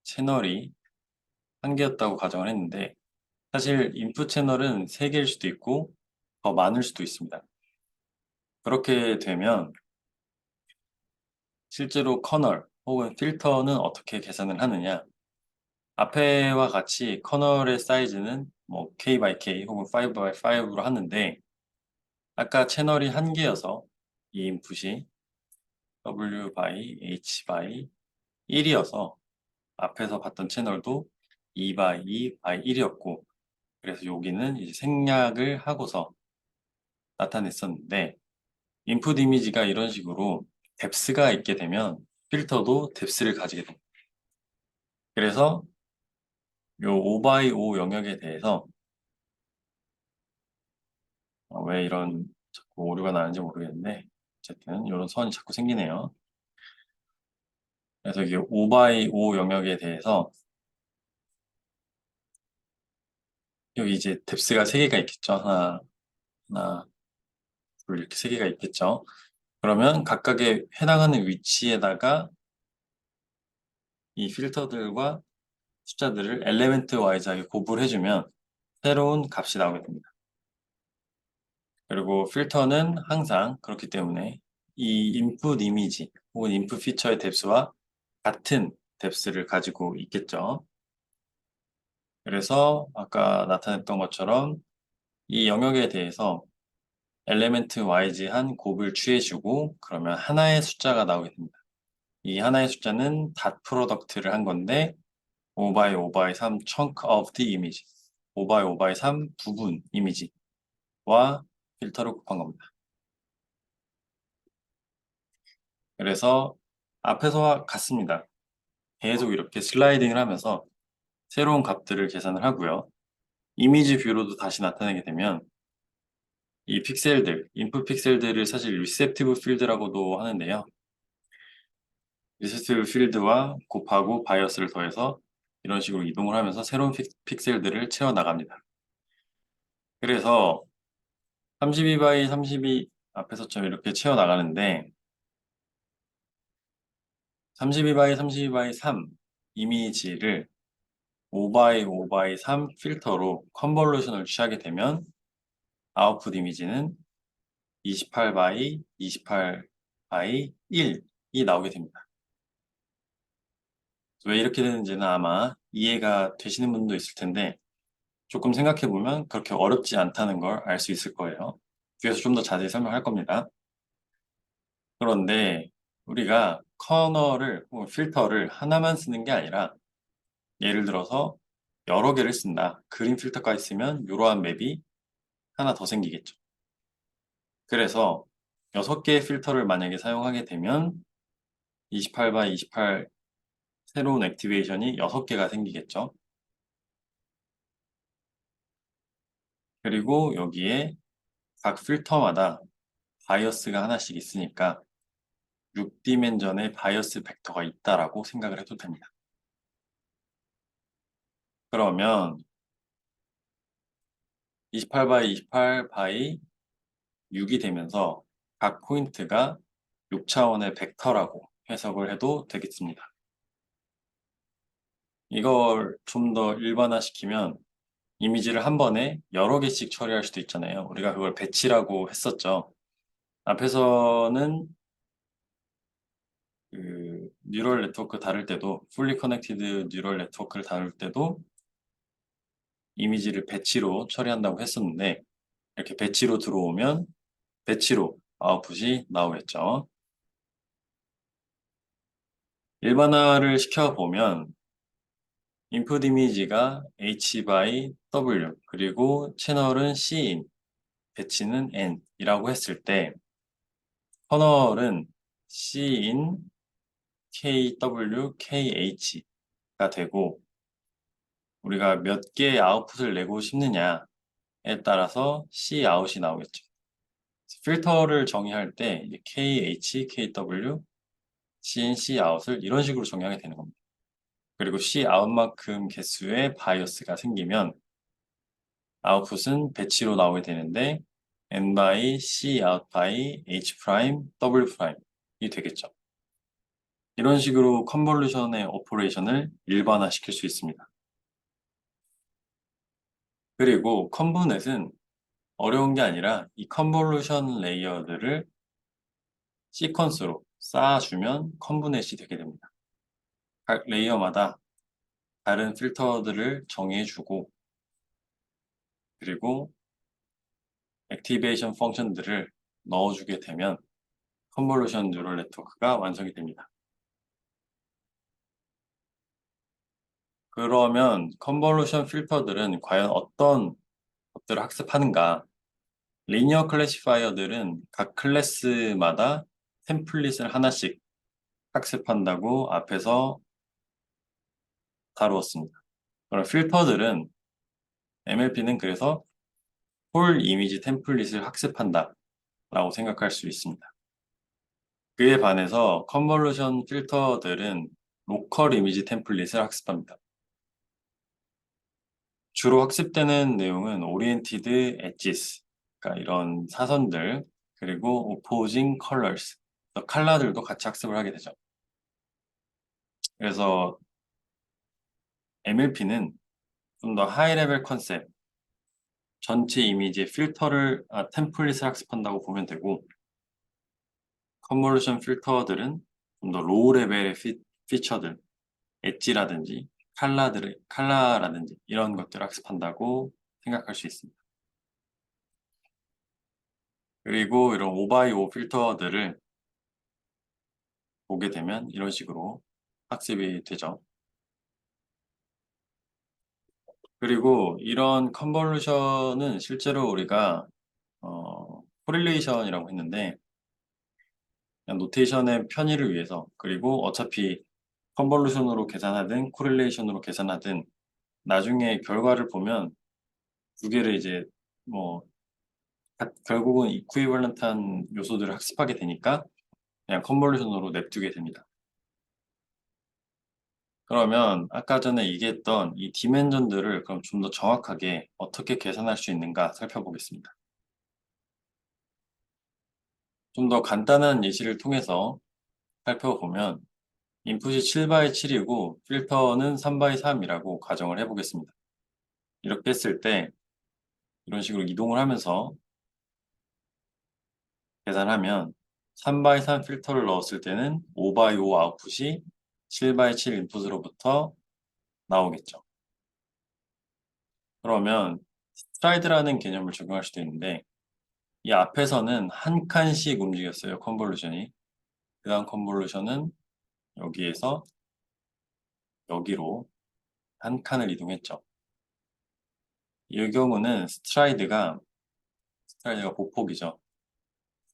채널이 한 개였다고 가정을 했는데 사실 인풋 채널은 3개일 수도 있고 더 많을 수도 있습니다. 그렇게 되면 실제로 커널 혹은 필터는 어떻게 계산을 하느냐? 앞에와 같이 커널의 사이즈는 뭐 k by k 혹은 5 by 5로 하는데 아까 채널이 한 개여서 이 인풋이 w by h by 1이어서 앞에서 봤던 채널도 2 by 2 by 1이었고 그래서 여기는 이제 생략을 하고서 나타냈었는데 인풋 이미지가 이런 식으로 뎁스가 있게 되면 필터도 뎁스를 가지게 됩니다. 그래서 요 5 by 5 영역에 대해서 왜 이런 자꾸 오류가 나는지 모르겠는데 어쨌든 이런 선이 자꾸 생기네요. 그래서 이게 5 by 5 영역에 대해서 여기 이제 뎁스가 3개가 있겠죠. 하나, 둘 이렇게 3개가 있겠죠. 그러면 각각의 해당하는 위치에다가 이 필터들과 숫자들을 엘리멘트 와이즈하게 곱을 해주면 새로운 값이 나오게 됩니다. 그리고 필터는 항상 그렇기 때문에 이 인풋 이미지 혹은 인풋 피처의 뎁스와 같은 뎁스를 가지고 있겠죠. 그래서 아까 나타냈던 것처럼 이 영역에 대해서 엘리멘트 와이즈한 곱을 취해주고 그러면 하나의 숫자가 나오게 됩니다. 이 하나의 숫자는 닷 프로덕트를 한 건데 5 by 5 by 3 chunk of the image 5 by 5 by 3 부분 이미지와 필터를 곱한 겁니다. 그래서 앞에서와 같습니다. 계속 이렇게 슬라이딩을 하면서 새로운 값들을 계산을 하고요. 이미지 뷰로도 다시 나타내게 되면 이 픽셀들, 인풋 픽셀들을 사실 리셉티브 필드라고도 하는데요. 리셉티브 필드와 곱하고 바이어스를 더해서 이런 식으로 이동을 하면서 새로운 픽셀들을 채워 나갑니다. 그래서 32 by 32 앞에서처럼 이렇게 채워 나가는데 32 by 32 by 3 이미지를 5 by 5 by 3 필터로 컨볼루션을 취하게 되면 아웃풋 이미지는 28 by 28 by 1이 나오게 됩니다. 왜 이렇게 되는지는 아마 이해가 되시는 분도 있을 텐데 조금 생각해보면 그렇게 어렵지 않다는 걸 알 수 있을 거예요. 뒤에서 좀 더 자세히 설명할 겁니다. 그런데 우리가 커널을 혹은 필터를 하나만 쓰는 게 아니라 예를 들어서 여러 개를 쓴다. 그린 필터까지 쓰면 이러한 맵이 하나 더 생기겠죠. 그래서 6개의 필터를 만약에 사용하게 되면 28 by 28 새로운 액티베이션이 6개가 생기겠죠. 그리고 여기에 각 필터마다 바이어스가 하나씩 있으니까 6디멘전의 바이어스 벡터가 있다라고 생각을 해도 됩니다. 그러면 28 by 28 by 6이 되면서 각 포인트가 6차원의 벡터라고 해석을 해도 되겠습니다. 이걸 좀 더 일반화시키면 이미지를 한 번에 여러 개씩 처리할 수도 있잖아요. 우리가 그걸 배치라고 했었죠. 앞에서는 그 뉴럴 네트워크 다룰 때도 풀리 커넥티드 뉴럴 네트워크를 다룰 때도 이미지를 배치로 처리한다고 했었는데 이렇게 배치로 들어오면 배치로 아웃풋이 나오겠죠. 일반화를 시켜보면 input 이미지가 H by W 그리고 채널은 C인, 배치는 N이라고 했을 때 커널은 C인 KW, KH가 되고 우리가 몇 개의 아웃풋을 내고 싶느냐에 따라서 C 아웃이 나오겠죠. 필터를 정의할 때 이제 KH, KW, C인, C 아웃을 이런 식으로 정의하게 되는 겁니다. 그리고 C 아웃만큼 개수의 바이어스가 생기면 아웃풋은 배치로 나오게 되는데 N by C out by H 프라임, W 프라임이 되겠죠. 이런 식으로 컨볼루션의 오퍼레이션을 일반화시킬 수 있습니다. 그리고 컨보넷은 어려운 게 아니라 이 컨볼루션 레이어들을 시퀀스로 쌓아주면 컨보넷이 되게 됩니다. 각 레이어마다 다른 필터들을 정해주고 그리고 액티베이션 펑션들을 넣어주게 되면 컨볼루션 뉴럴 네트워크가 완성이 됩니다. 그러면 컨볼루션 필터들은 과연 어떤 것들을 학습하는가? 리니어 클래시파이어들은 각 클래스마다 템플릿을 하나씩 학습한다고 앞에서 다루었습니다. 그럼 필터들은 MLP는 그래서 홀 이미지 템플릿을 학습한다 라고 생각할 수 있습니다. 그에 반해서 컨볼루션 필터들은 로컬 이미지 템플릿을 학습합니다. 주로 학습되는 내용은 오리엔티드 엣지스, 그러니까 이런 사선들, 그리고 오포징 컬러스, 컬러들도 같이 학습을 하게 되죠. 그래서 MLP는 좀 더 하이 레벨 컨셉, 전체 이미지의 필터를, 템플릿을 학습한다고 보면 되고, 컨볼루션 필터들은 좀 더 로우 레벨의 피처들, 엣지라든지 칼라라든지 이런 것들을 학습한다고 생각할 수 있습니다. 그리고 이런 5x5 필터들을 보게 되면 이런 식으로 학습이 되죠. 그리고 이런 컨볼루션은 실제로 우리가 코릴레이션이라고 했는데 그냥 노테이션의 편의를 위해서 그리고 어차피 컨볼루션으로 계산하든 코릴레이션으로 계산하든 나중에 결과를 보면 두 개를 이제 뭐 결국은 이퀴벌런트한 요소들을 학습하게 되니까 그냥 컨볼루션으로 냅두게 됩니다. 그러면 아까 전에 얘기했던 이 디멘전들을 그럼 좀 더 정확하게 어떻게 계산할 수 있는가 살펴보겠습니다. 좀 더 간단한 예시를 통해서 살펴보면 인풋이 7x7이고 필터는 3x3이라고 가정을 해보겠습니다. 이렇게 했을 때 이런 식으로 이동을 하면서 계산하면 3x3 필터를 넣었을 때는 5x5 아웃풋이 7x7 인풋으로부터 나오겠죠. 그러면 스트라이드라는 개념을 적용할 수도 있는데 이 앞에서는 한 칸씩 움직였어요. 컨볼루션이. 그 다음 컨볼루션은 여기에서 여기로 한 칸을 이동했죠. 이 경우는 스트라이드가 보폭이죠.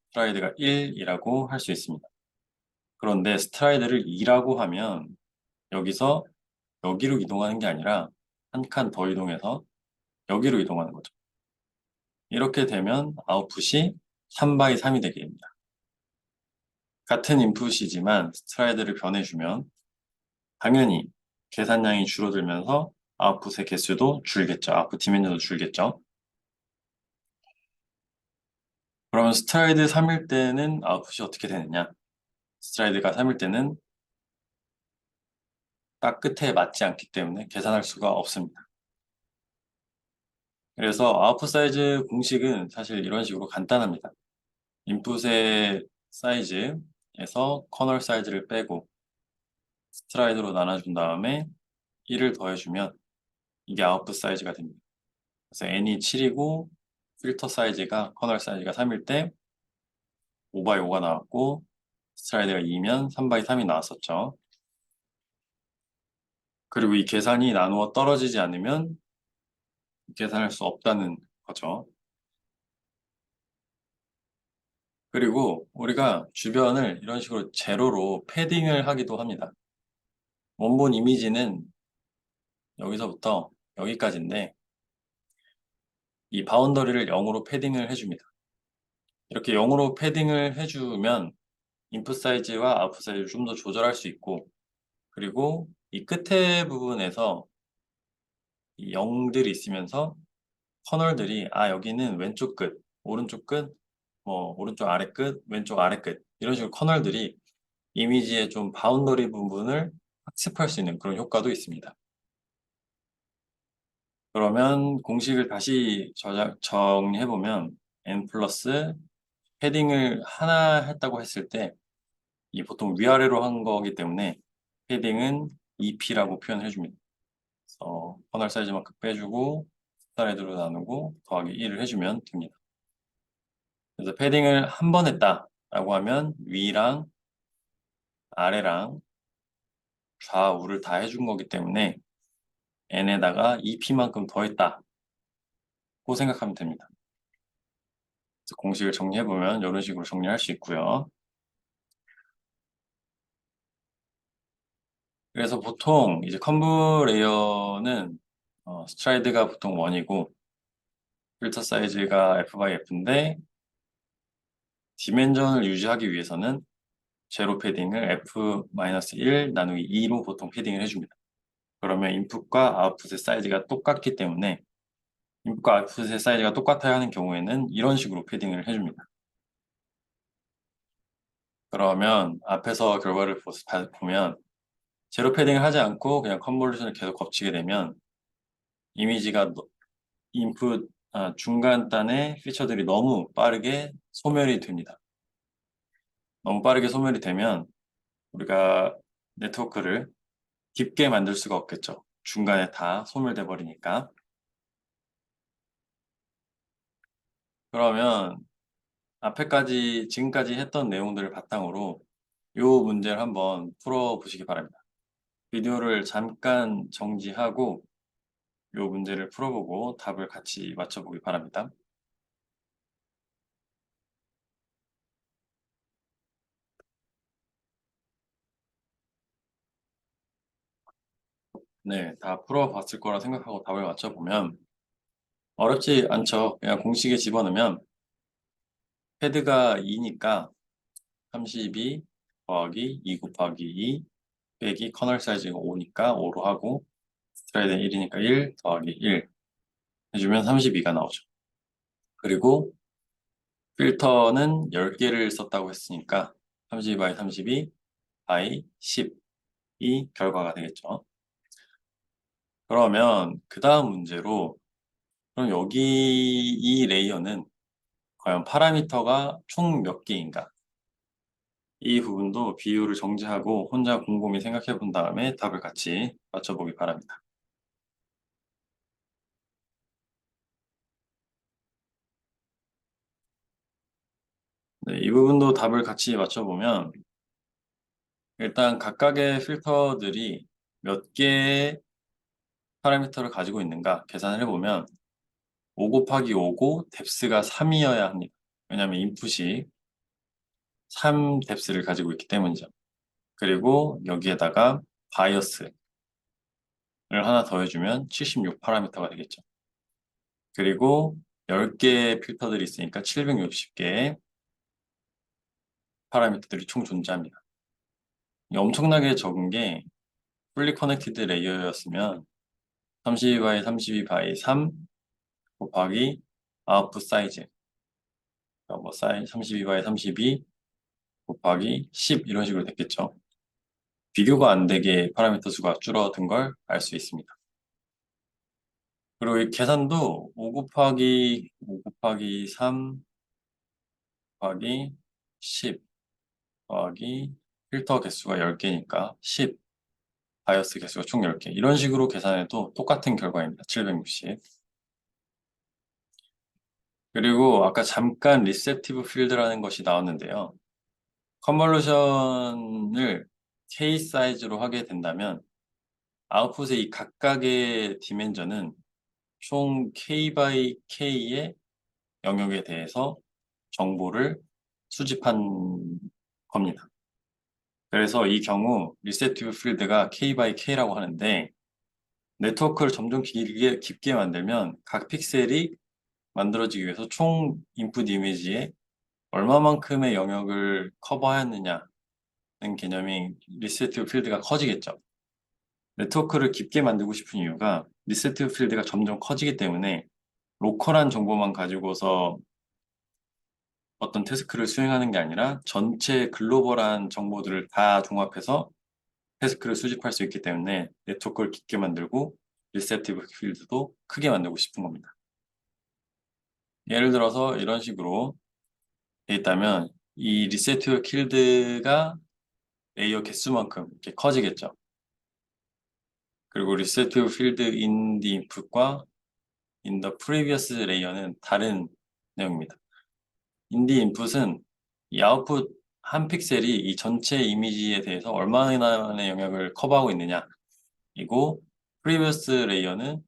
스트라이드가 1이라고 할 수 있습니다. 그런데 스트라이드를 2라고 하면 여기서 여기로 이동하는 게 아니라 한 칸 더 이동해서 여기로 이동하는 거죠. 이렇게 되면 아웃풋이 3x3이 되게 됩니다. 같은 인풋이지만 스트라이드를 변해주면 당연히 계산량이 줄어들면서 아웃풋의 개수도 줄겠죠. 아웃풋 디멘전도 줄겠죠. 그러면 스트라이드 3일 때는 아웃풋이 어떻게 되느냐? 스트라이드가 3일 때는 딱 끝에 맞지 않기 때문에 계산할 수가 없습니다. 그래서 아웃풋 사이즈 공식은 사실 이런 식으로 간단합니다. 인풋의 사이즈에서 커널 사이즈를 빼고 스트라이드로 나눠준 다음에 1을 더해주면 이게 아웃풋 사이즈가 됩니다. 그래서 n이 7이고 필터 사이즈가 커널 사이즈가 3일 때 5 x 5가 나왔고 스트라이드가 2면 3 x 3이 나왔었죠. 그리고 이 계산이 나누어 떨어지지 않으면 계산할 수 없다는 거죠. 그리고 우리가 주변을 이런 식으로 제로로 패딩을 하기도 합니다. 원본 이미지는 여기서부터 여기까지인데 이 바운더리를 0으로 패딩을 해줍니다. 이렇게 0으로 패딩을 해주면 인풋 사이즈와 아웃풋 사이즈를 좀 더 조절할 수 있고 그리고 이 끝에 부분에서 이 0들이 있으면서 커널들이 여기는 왼쪽 끝, 오른쪽 끝, 뭐 오른쪽 아래 끝, 왼쪽 아래 끝 이런 식으로 커널들이 이미지의 좀 바운더리 부분을 학습할 수 있는 그런 효과도 있습니다. 그러면 공식을 다시 정리해보면 n 플러스 패딩을 하나 했다고 했을 때 이 보통 위아래로 한 거기 때문에 패딩은 2p라고 표현을 해줍니다. 그래서 커널 사이즈만큼 빼주고 스트라이드로 나누고 더하기 1을 해주면 됩니다. 그래서 패딩을 한 번 했다라고 하면 위랑 아래랑 좌우를 다 해준 거기 때문에 n에다가 2p만큼 더했다고 생각하면 됩니다. 그래서 공식을 정리해보면 이런 식으로 정리할 수 있고요. 그래서 보통 이제 컴브 레이어는 스트라이드가 보통 1이고 필터 사이즈가 f by f인데 디멘전을 유지하기 위해서는 제로 패딩을 f-1 나누기 2로 보통 패딩을 해줍니다. 그러면 인풋과 아웃풋의 사이즈가 똑같기 때문에 인풋과 아웃풋의 사이즈가 똑같아야 하는 경우에는 이런 식으로 패딩을 해줍니다. 그러면 앞에서 결과를 보면 제로 패딩을 하지 않고 그냥 컨볼루션을 계속 거치게 되면 이미지가 인풋 중간 단의 피처들이 너무 빠르게 소멸이 됩니다. 너무 빠르게 소멸이 되면 우리가 네트워크를 깊게 만들 수가 없겠죠. 중간에 다 소멸돼 버리니까. 그러면 앞에까지 지금까지 했던 내용들을 바탕으로 이 문제를 한번 풀어보시기 바랍니다. 비디오를 잠깐 정지하고 이 문제를 풀어보고 답을 같이 맞춰보기 바랍니다. 네, 다 풀어봤을 거라 생각하고 답을 맞춰보면 어렵지 않죠. 그냥 공식에 집어넣으면 헤드가 2니까 32 더하기 2 곱하기 2 빼기 커널 사이즈가 5니까 5로 하고 스트라이드는 1이니까 1 더하기 1 해주면 32가 나오죠. 그리고 필터는 10개를 썼다고 했으니까 32 by 32 by 10이 결과가 되겠죠. 그러면 그 다음 문제로 그럼 여기 이 레이어는 과연 파라미터가 총 몇 개인가? 이 부분도 비율을 정지하고 혼자 곰곰이 생각해 본 다음에 답을 같이 맞춰보기 바랍니다. 네, 이 부분도 답을 같이 맞춰보면 일단 각각의 필터들이 몇 개의 파라미터를 가지고 있는가 계산을 해보면 5 곱하기 5고 뎁스가 3이어야 합니다. 왜냐하면 인풋이 3 뎁스를 가지고 있기 때문이죠. 그리고 여기에다가 바이어스를 하나 더해주면 76 파라미터가 되겠죠. 그리고 10개의 필터들이 있으니까 760개의 파라미터들이 총 존재합니다. 엄청나게 적은 게 풀리 커넥티드 레이어였으면 32 by 32 by 3 곱하기 아웃풋 사이즈 뭐 32 by 32 곱하기 10 이런 식으로 됐겠죠. 비교가 안 되게 파라미터 수가 줄어든 걸 알 수 있습니다. 그리고 이 계산도 5 곱하기 3 곱하기 10 더하기 필터 개수가 10개니까 10, 바이어스 개수가 총 10개. 이런 식으로 계산해도 똑같은 결과입니다. 760. 그리고 아까 잠깐 리셉티브 필드라는 것이 나왔는데요. 컨볼루션을 K 사이즈로 하게 된다면 아웃풋의 이 각각의 디멘전은 총 K by K의 영역에 대해서 정보를 수집한 겁니다. 그래서 이 경우 리셉티브 필드가 K by K라고 하는데 네트워크를 점점 깊게 만들면 각 픽셀이 만들어지기 위해서 총 인풋 이미지에 얼마만큼의 영역을 커버하였느냐는 개념이 리셉티브 필드가 커지겠죠. 네트워크를 깊게 만들고 싶은 이유가 리셉티브 필드가 점점 커지기 때문에 로컬한 정보만 가지고서 어떤 태스크를 수행하는 게 아니라 전체 글로벌한 정보들을 다 종합해서 태스크를 수집할 수 있기 때문에 네트워크를 깊게 만들고 리셉티브 필드도 크게 만들고 싶은 겁니다. 예를 들어서 이런 식으로 돼 있다면 이 리셉티브 필드가 레이어 개수만큼 이렇게 커지겠죠. 그리고 receptive field in the input과 in the previous layer는 다른 내용입니다. in the input은 이 아웃풋 한 픽셀이 이 전체 이미지에 대해서 얼마나의 영역을 커버하고 있느냐. 이고 previous layer는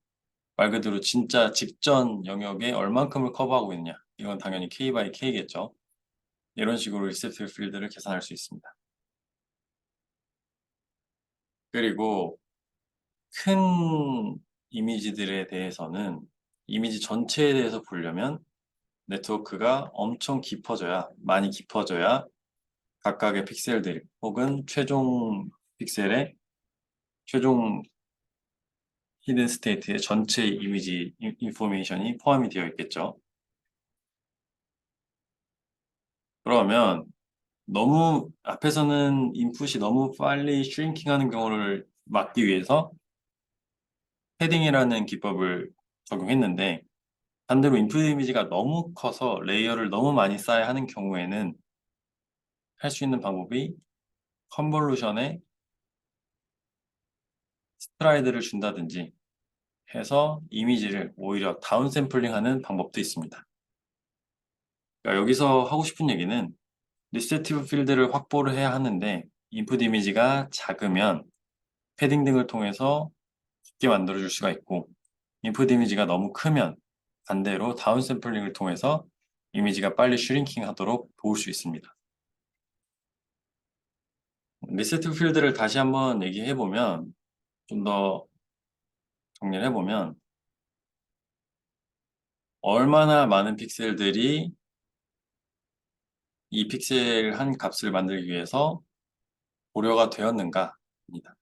말 그대로 진짜 직전 영역에 얼만큼을 커버하고 있느냐. 이건 당연히 K by K겠죠. 이런 식으로 receptive field를 계산할 수 있습니다. 그리고 큰 이미지들에 대해서는 이미지 전체에 대해서 보려면 네트워크가 엄청 깊어져야, 많이 깊어져야 각각의 픽셀들 혹은 최종 픽셀의 최종 히든 스테이트의 전체 이미지 인포메이션이 포함이 되어 있겠죠. 그러면 너무 앞에서는 인풋이 너무 빨리 슈링킹하는 경우를 막기 위해서 패딩이라는 기법을 적용했는데 반대로 인풋 이미지가 너무 커서 레이어를 너무 많이 쌓아야 하는 경우에는 할 수 있는 방법이 컨볼루션에 스트라이드를 준다든지 해서 이미지를 오히려 다운샘플링하는 방법도 있습니다. 그러니까 여기서 하고 싶은 얘기는 리셉티브 필드를 확보를 해야 하는데 인풋 이미지가 작으면 패딩 등을 통해서 쉽게 만들어줄 수가 있고 인풋 이미지가 너무 크면 반대로 다운샘플링을 통해서 이미지가 빨리 슈링킹 하도록 도울 수 있습니다. 리셉티브 필드를 다시 한번 얘기해보면 좀 더 정리를 해보면 얼마나 많은 픽셀들이 이 픽셀 한 값을 만들기 위해서 고려가 되었는가입니다.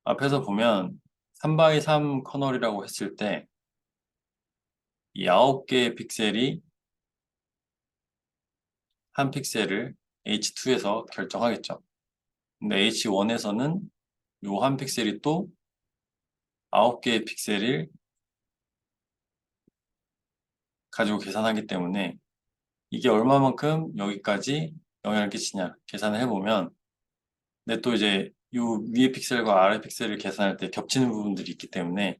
앞에서 보면 3x3 커널이라고 했을 때 이 9개의 픽셀이 한 픽셀을 H2에서 결정하겠죠. 근데 H1에서는 이 한 픽셀이 또 9개의 픽셀을 가지고 계산하기 때문에 이게 얼마만큼 여기까지 영향을 끼치냐 계산을 해보면 근데 또 이제 이 위에 픽셀과 아래 픽셀을 계산할 때 겹치는 부분들이 있기 때문에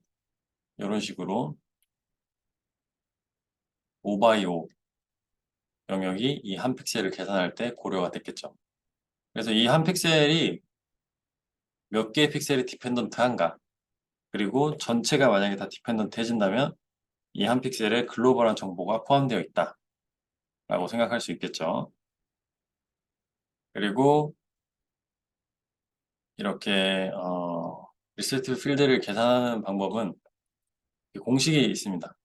이런 식으로 5x5 영역이 이 한 픽셀을 계산할 때 고려가 됐겠죠. 그래서 이 한 픽셀이 몇 개의 픽셀이 디펜던트한가 그리고 전체가 만약에 다 디펜던트 해진다면 이 한 픽셀에 글로벌한 정보가 포함되어 있다 라고 생각할 수 있겠죠. 그리고 이렇게 리셋트 필드를 계산하는 방법은 공식이 있습니다.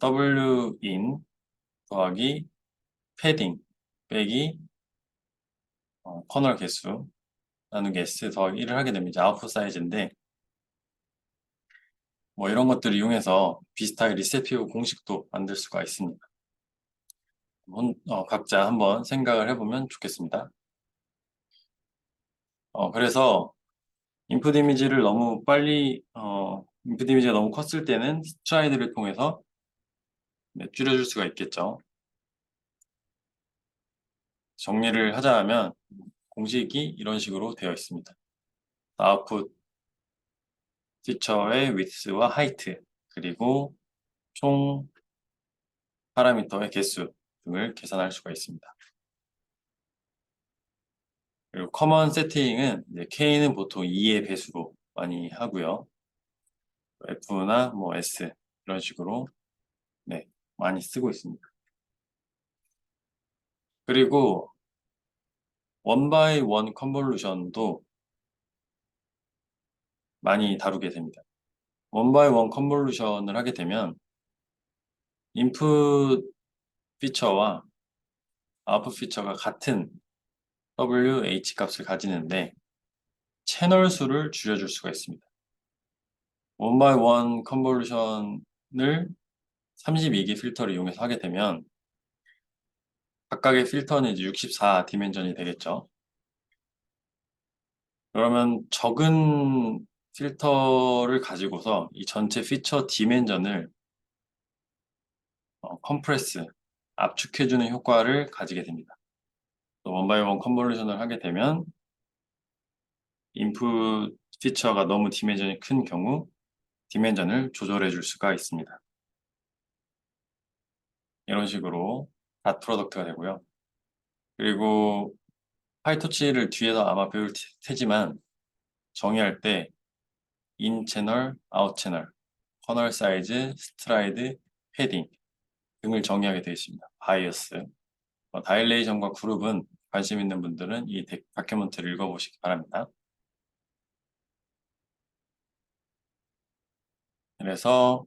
win 더하기 패딩 빼기 커널 개수 나누기 s 더하기 1을 하게 됩니다. 아웃풋 사이즈인데 뭐 이런 것들을 이용해서 비슷하게 리셋피브 공식도 만들 수가 있습니다. 각자 한번 생각을 해보면 좋겠습니다. 그래서 인풋 이미지를 너무 빨리 인풋 이미지가 너무 컸을 때는 스트라이드를 통해서 줄여줄 수가 있겠죠. 정리를 하자면 공식이 이런 식으로 되어 있습니다. 아웃풋 피처의 위드스와 하이트, 그리고 총 파라미터의 개수 등을 계산할 수가 있습니다. 그리고 커먼 세팅은 K는 보통 2의 배수로 많이 하고요. F나 뭐 S 이런 식으로 많이 쓰고 있습니다. 그리고 원 바이 원 컨볼루션도 많이 다루게 됩니다. 원 바이 원 컨볼루션을 하게 되면 인풋 피처와 아웃풋 피처가 같은 WH 값을 가지는데 채널 수를 줄여줄 수가 있습니다. 원 바이 원 컨볼루션을 32개 필터를 이용해서 하게 되면 각각의 필터는 이제 64 디멘전이 되겠죠. 그러면 적은 필터를 가지고서 이 전체 피처 디멘전을 컴프레스, 압축해주는 효과를 가지게 됩니다. 원 바이 원 컨볼루션을 하게 되면 인풋 피처가 너무 디멘전이 큰 경우 디멘전을 조절해 줄 수가 있습니다. 이런 식으로 닷 프로덕트가 되고요. 그리고 파이토치를 뒤에서 아마 배울 테지만 정의할 때 인 채널, 아웃 채널, 커널 사이즈, 스트라이드, 패딩 등을 정의하게 되어 있습니다. 바이어스, 다일레이션과 그룹은 관심 있는 분들은 이 다큐멘터리를 읽어보시기 바랍니다. 그래서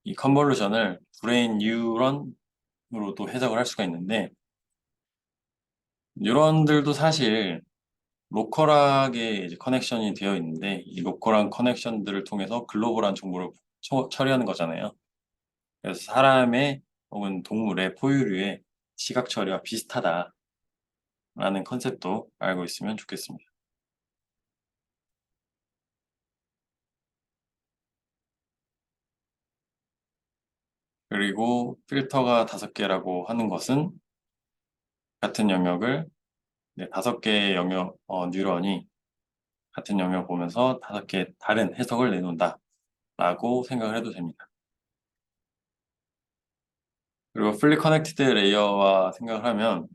이 컨볼루션을 브레인 뉴런으로도 해석을 할 수가 있는데 뉴런들도 사실 로컬하게 이제 커넥션이 되어 있는데 이 로컬한 커넥션들을 통해서 글로벌한 정보를 처리하는 거잖아요. 그래서 사람의 혹은 동물의 포유류의 시각 처리와 비슷하다라는 컨셉도 알고 있으면 좋겠습니다. 그리고 필터가 5개라고 하는 것은 같은 영역을 5개의 영역 뉴런이 같은 영역 보면서 5개의 다른 해석을 내놓는다 라고 생각을 해도 됩니다. 그리고 풀리 커넥티드 레이어와 생각을 하면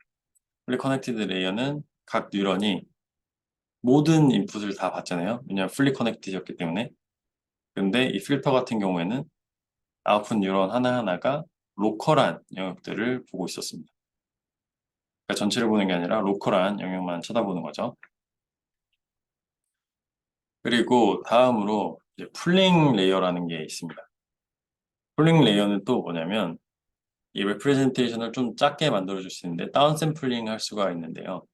풀리 커넥티드 레이어는 각 뉴런이 모든 인풋을 다 받잖아요. 왜냐하면 풀리 커넥티드였기 때문에. 근데 이 필터 같은 경우에는 아웃풋 뉴런 하나하나가 로컬한 영역들을 보고 있었습니다. 그러니까 전체를 보는 게 아니라 로컬한 영역만 쳐다보는 거죠. 그리고 다음으로 이제 풀링 레이어라는 게 있습니다. 풀링 레이어는 또 뭐냐면 이 레프레젠테이션을 좀 작게 만들어줄 수 있는데 다운 샘플링 할 수가 있는데요.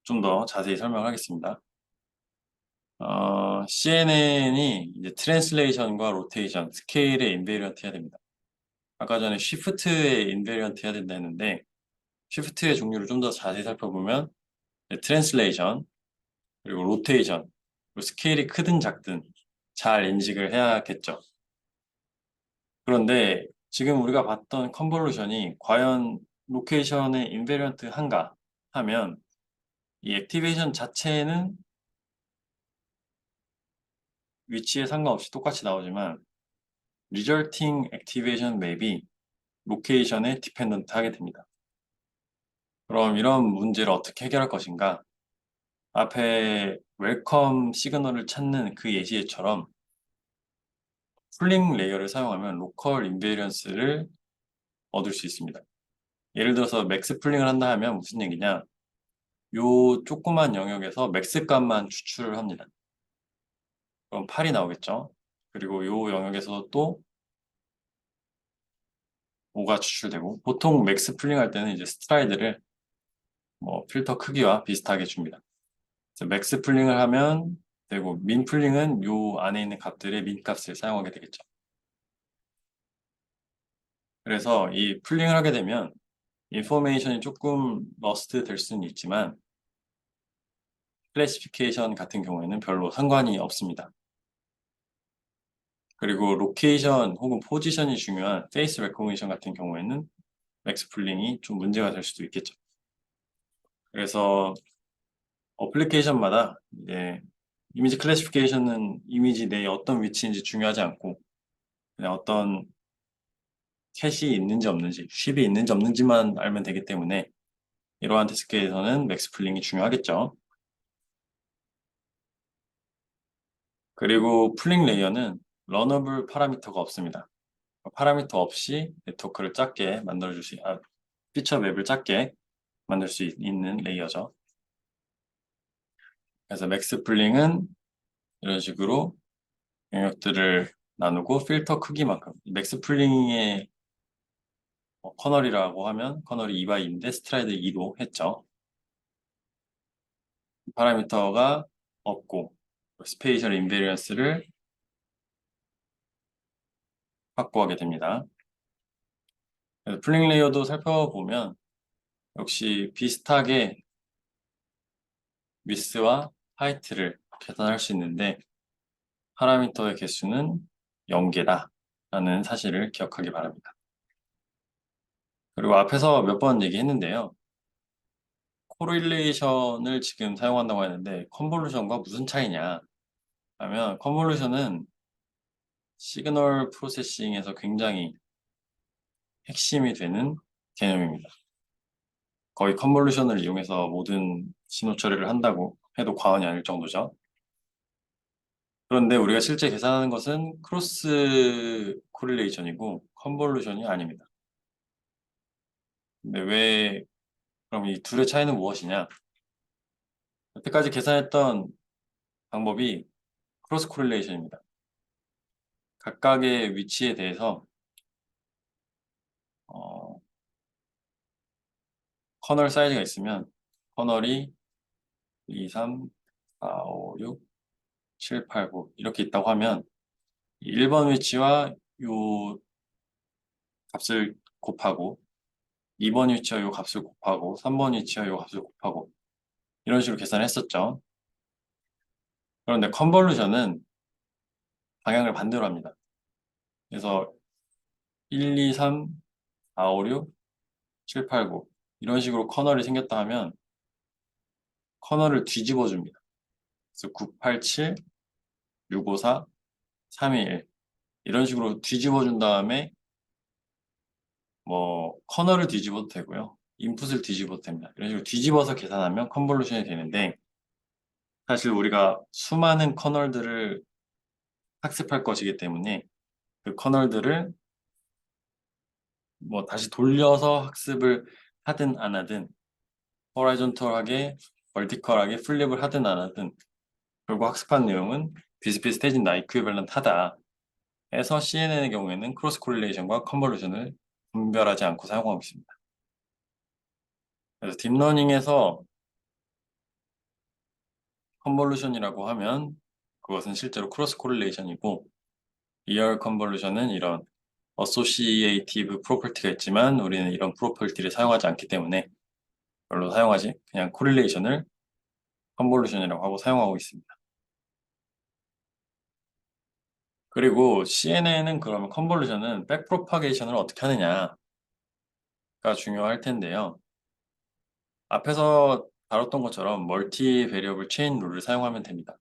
좀 더 자세히 설명하겠습니다. CNN이 이제 트랜슬레이션과 로테이션, 스케일에 인베리언트 해야 됩니다. 아까 전에 쉬프트에 인베리언트 해야 된다 했는데 쉬프트의 종류를 좀 더 자세히 살펴보면 트랜슬레이션, 그리고 로테이션, 그리고 스케일이 크든 작든 잘 인식을 해야겠죠. 그런데 지금 우리가 봤던 컨볼루션이 과연 로케이션에 인베리언트 한가 하면 이 액티베이션 자체는 위치에 상관없이 똑같이 나오지만 resulting activation 맵이 로케이션에 디펜던트 하게 됩니다. 그럼 이런 문제를 어떻게 해결할 것인가? 앞에 웰컴 시그널을 찾는 그 예시처럼 풀링 레이어를 사용하면 로컬 인베리언스를 얻을 수 있습니다. 예를 들어서 맥스 풀링을 한다 하면 무슨 얘기냐? 요 조그만 영역에서 맥스 값만 추출을 합니다. 그럼 8이 나오겠죠? 그리고 요 영역에서 또 5가 추출되고 보통 맥스 풀링 할 때는 이제 스트라이드를 뭐 필터 크기와 비슷하게 줍니다. 그래서 맥스 풀링을 하면 되고 민 풀링은 요 안에 있는 값들의 민 값을 사용하게 되겠죠. 그래서 이 풀링을 하게 되면 인포메이션이 조금 러스트 될 수는 있지만 클래시피케이션 같은 경우에는 별로 상관이 없습니다. 그리고 로케이션 혹은 포지션이 중요한 페이스 레코그니션 같은 경우에는 맥스 풀링이 좀 문제가 될 수도 있겠죠. 그래서 어플리케이션마다 이제 이미지 클래시피케이션은 이미지 내에 어떤 위치인지 중요하지 않고 그냥 어떤 캣이 있는지 없는지, 쉽이 있는지 없는지만 알면 되기 때문에 이러한 태스크에서는 맥스 풀링이 중요하겠죠. 그리고 풀링 레이어는 러너블 파라미터가 없습니다. 파라미터 없이 네트워크를 작게 만들어줄 수, 피처 맵을 작게 만들 수 있는 레이어죠. 그래서 맥스 풀링은 이런 식으로 영역들을 나누고 필터 크기만큼 맥스 풀링의 커널이라고 하면 커널이 2x2인데 스트라이드 2로 했죠. 파라미터가 없고 스페이셜 인베리언스를 확보하게 됩니다. 그래서 풀링 레이어도 살펴보면 역시 비슷하게 위스와 하이트를 계산할 수 있는데 파라미터의 개수는 0개다 라는 사실을 기억하기 바랍니다. 그리고 앞에서 몇 번 얘기했는데요. 코릴레이션을 지금 사용한다고 했는데 컨볼루션과 무슨 차이냐 하면 컨볼루션은 시그널 프로세싱에서 굉장히 핵심이 되는 개념입니다. 거의 컨볼루션을 이용해서 모든 신호 처리를 한다고 해도 과언이 아닐 정도죠. 그런데 우리가 실제 계산하는 것은 크로스 코릴레이션이고 컨볼루션이 아닙니다. 근데 왜 그럼 이 둘의 차이는 무엇이냐? 여태까지 계산했던 방법이 크로스 코릴레이션입니다. 각각의 위치에 대해서 어, 커널 사이즈가 있으면 커널이 2, 3, 4, 5, 6, 7, 8, 9 이렇게 있다고 하면 1번 위치와 요 값을 곱하고 2번 위치와 요 값을 곱하고 3번 위치와 요 값을 곱하고 이런 식으로 계산했었죠. 그런데 컨볼루션은 방향을 반대로 합니다. 그래서 1, 2, 3, 4, 5, 6, 7, 8, 9 이런 식으로 커널이 생겼다 하면 커널을 뒤집어 줍니다. 그래서 9, 8, 7, 6, 5, 4, 3, 2, 1 이런 식으로 뒤집어 준 다음에 뭐 커널을 뒤집어도 되고요. 인풋을 뒤집어도 됩니다. 이런 식으로 뒤집어서 계산하면 컨볼루션이 되는데 사실 우리가 수많은 커널들을 학습할 것이기 때문에 그 커널들을 뭐 다시 돌려서 학습을 하든 안 하든 호라이존털하게 벌티컬하게 플립을 하든 안 하든 결국 학습한 내용은 비슷비슷해진다, 이퀴밸런트하다 해서 CNN의 경우에는 크로스 코릴레이션과 컨볼루션을 분별하지 않고 사용하고 있습니다. 그래서 딥러닝에서 컨볼루션이라고 하면 그것은 실제로 크로스 코릴레이션이고 리얼 컨볼루션은 이런 어소시에이티브 프로퍼티가 있지만 우리는 이런 프로퍼티를 사용하지 않기 때문에 별로 사용하지 그냥 코릴레이션을 컨볼루션이라고 하고 사용하고 있습니다. 그리고 CNN은 그러면 컨볼루션은 백프로파게이션을 어떻게 하느냐가 중요할 텐데요. 앞에서 다뤘던 것처럼 멀티 베리어블 체인 룰을 사용하면 됩니다.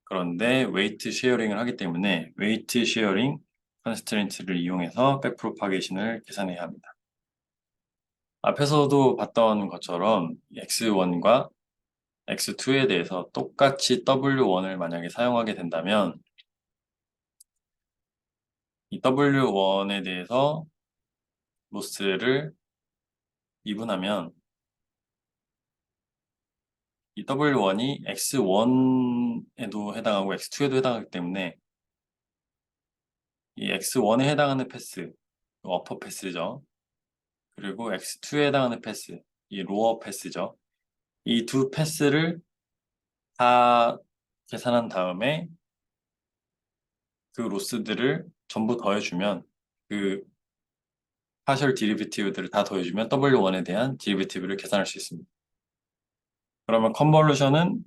그런데 웨이트 쉐어링을 하기 때문에 웨이트 쉐어링 컨스트레인트를 이용해서 백프로파게이션을 계산해야 합니다. 앞에서도 봤던 것처럼 x1과 x2에 대해서 똑같이 w1을 만약에 사용하게 된다면 이 w1에 대해서 로스를 미분하면 이 w1이 x1에도 해당하고 x2에도 해당하기 때문에 이 x1에 해당하는 패스, 어퍼 패스죠. 그리고 x2에 해당하는 패스, 이 로어 패스죠. 이 두 패스를 다 계산한 다음에 그 로스들을 전부 더해주면 그 파셜 디리비티브들을 다 더해주면 W1에 대한 디리비티브를 계산할 수 있습니다. 그러면 컨볼루션은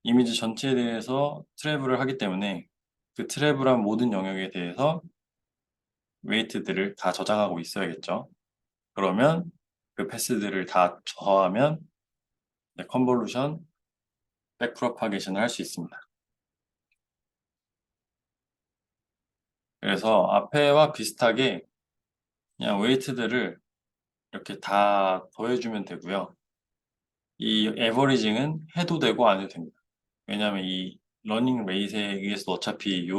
이미지 전체에 대해서 트래블을 하기 때문에 그 트래블한 모든 영역에 대해서 웨이트들을 다 저장하고 있어야겠죠. 그러면 그 패스들을 다 더하면 컨볼루션, 백프로파게이션을 할 수 있습니다. 그래서 앞에와 비슷하게 그냥 웨이트들을 이렇게 다 더해주면 되고요. 이 에버리징은 해도 되고 안 해도 됩니다. 왜냐하면 이 러닝 레이스에 의해서 어차피 이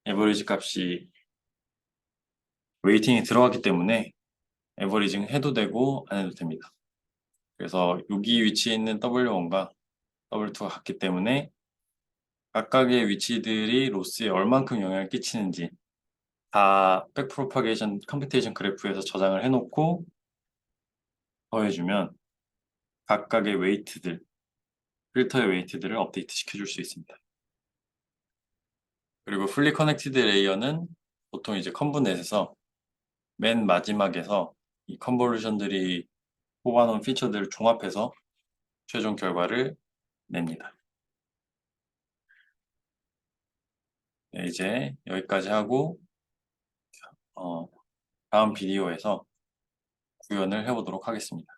에버리지 값이 웨이팅이 들어갔기 때문에 에버리징 해도 되고 안 해도 됩니다. 그래서 여기 위치에 있는 W1과 W2가 같기 때문에 각각의 위치들이 로스에 얼만큼 영향을 끼치는지 다 백프로파게이션 컴퓨테이션 그래프에서 저장을 해놓고 더해주면 각각의 웨이트들, 필터의 웨이트들을 업데이트 시켜줄 수 있습니다. 그리고 풀리 커넥티드 레이어는 보통 이제 컨브넷에서 맨 마지막에서 이 컨볼루션들이 뽑아놓은 피처들을 종합해서 최종 결과를 냅니다. 네, 이제 여기까지 하고 다음 비디오에서 구현을 해보도록 하겠습니다.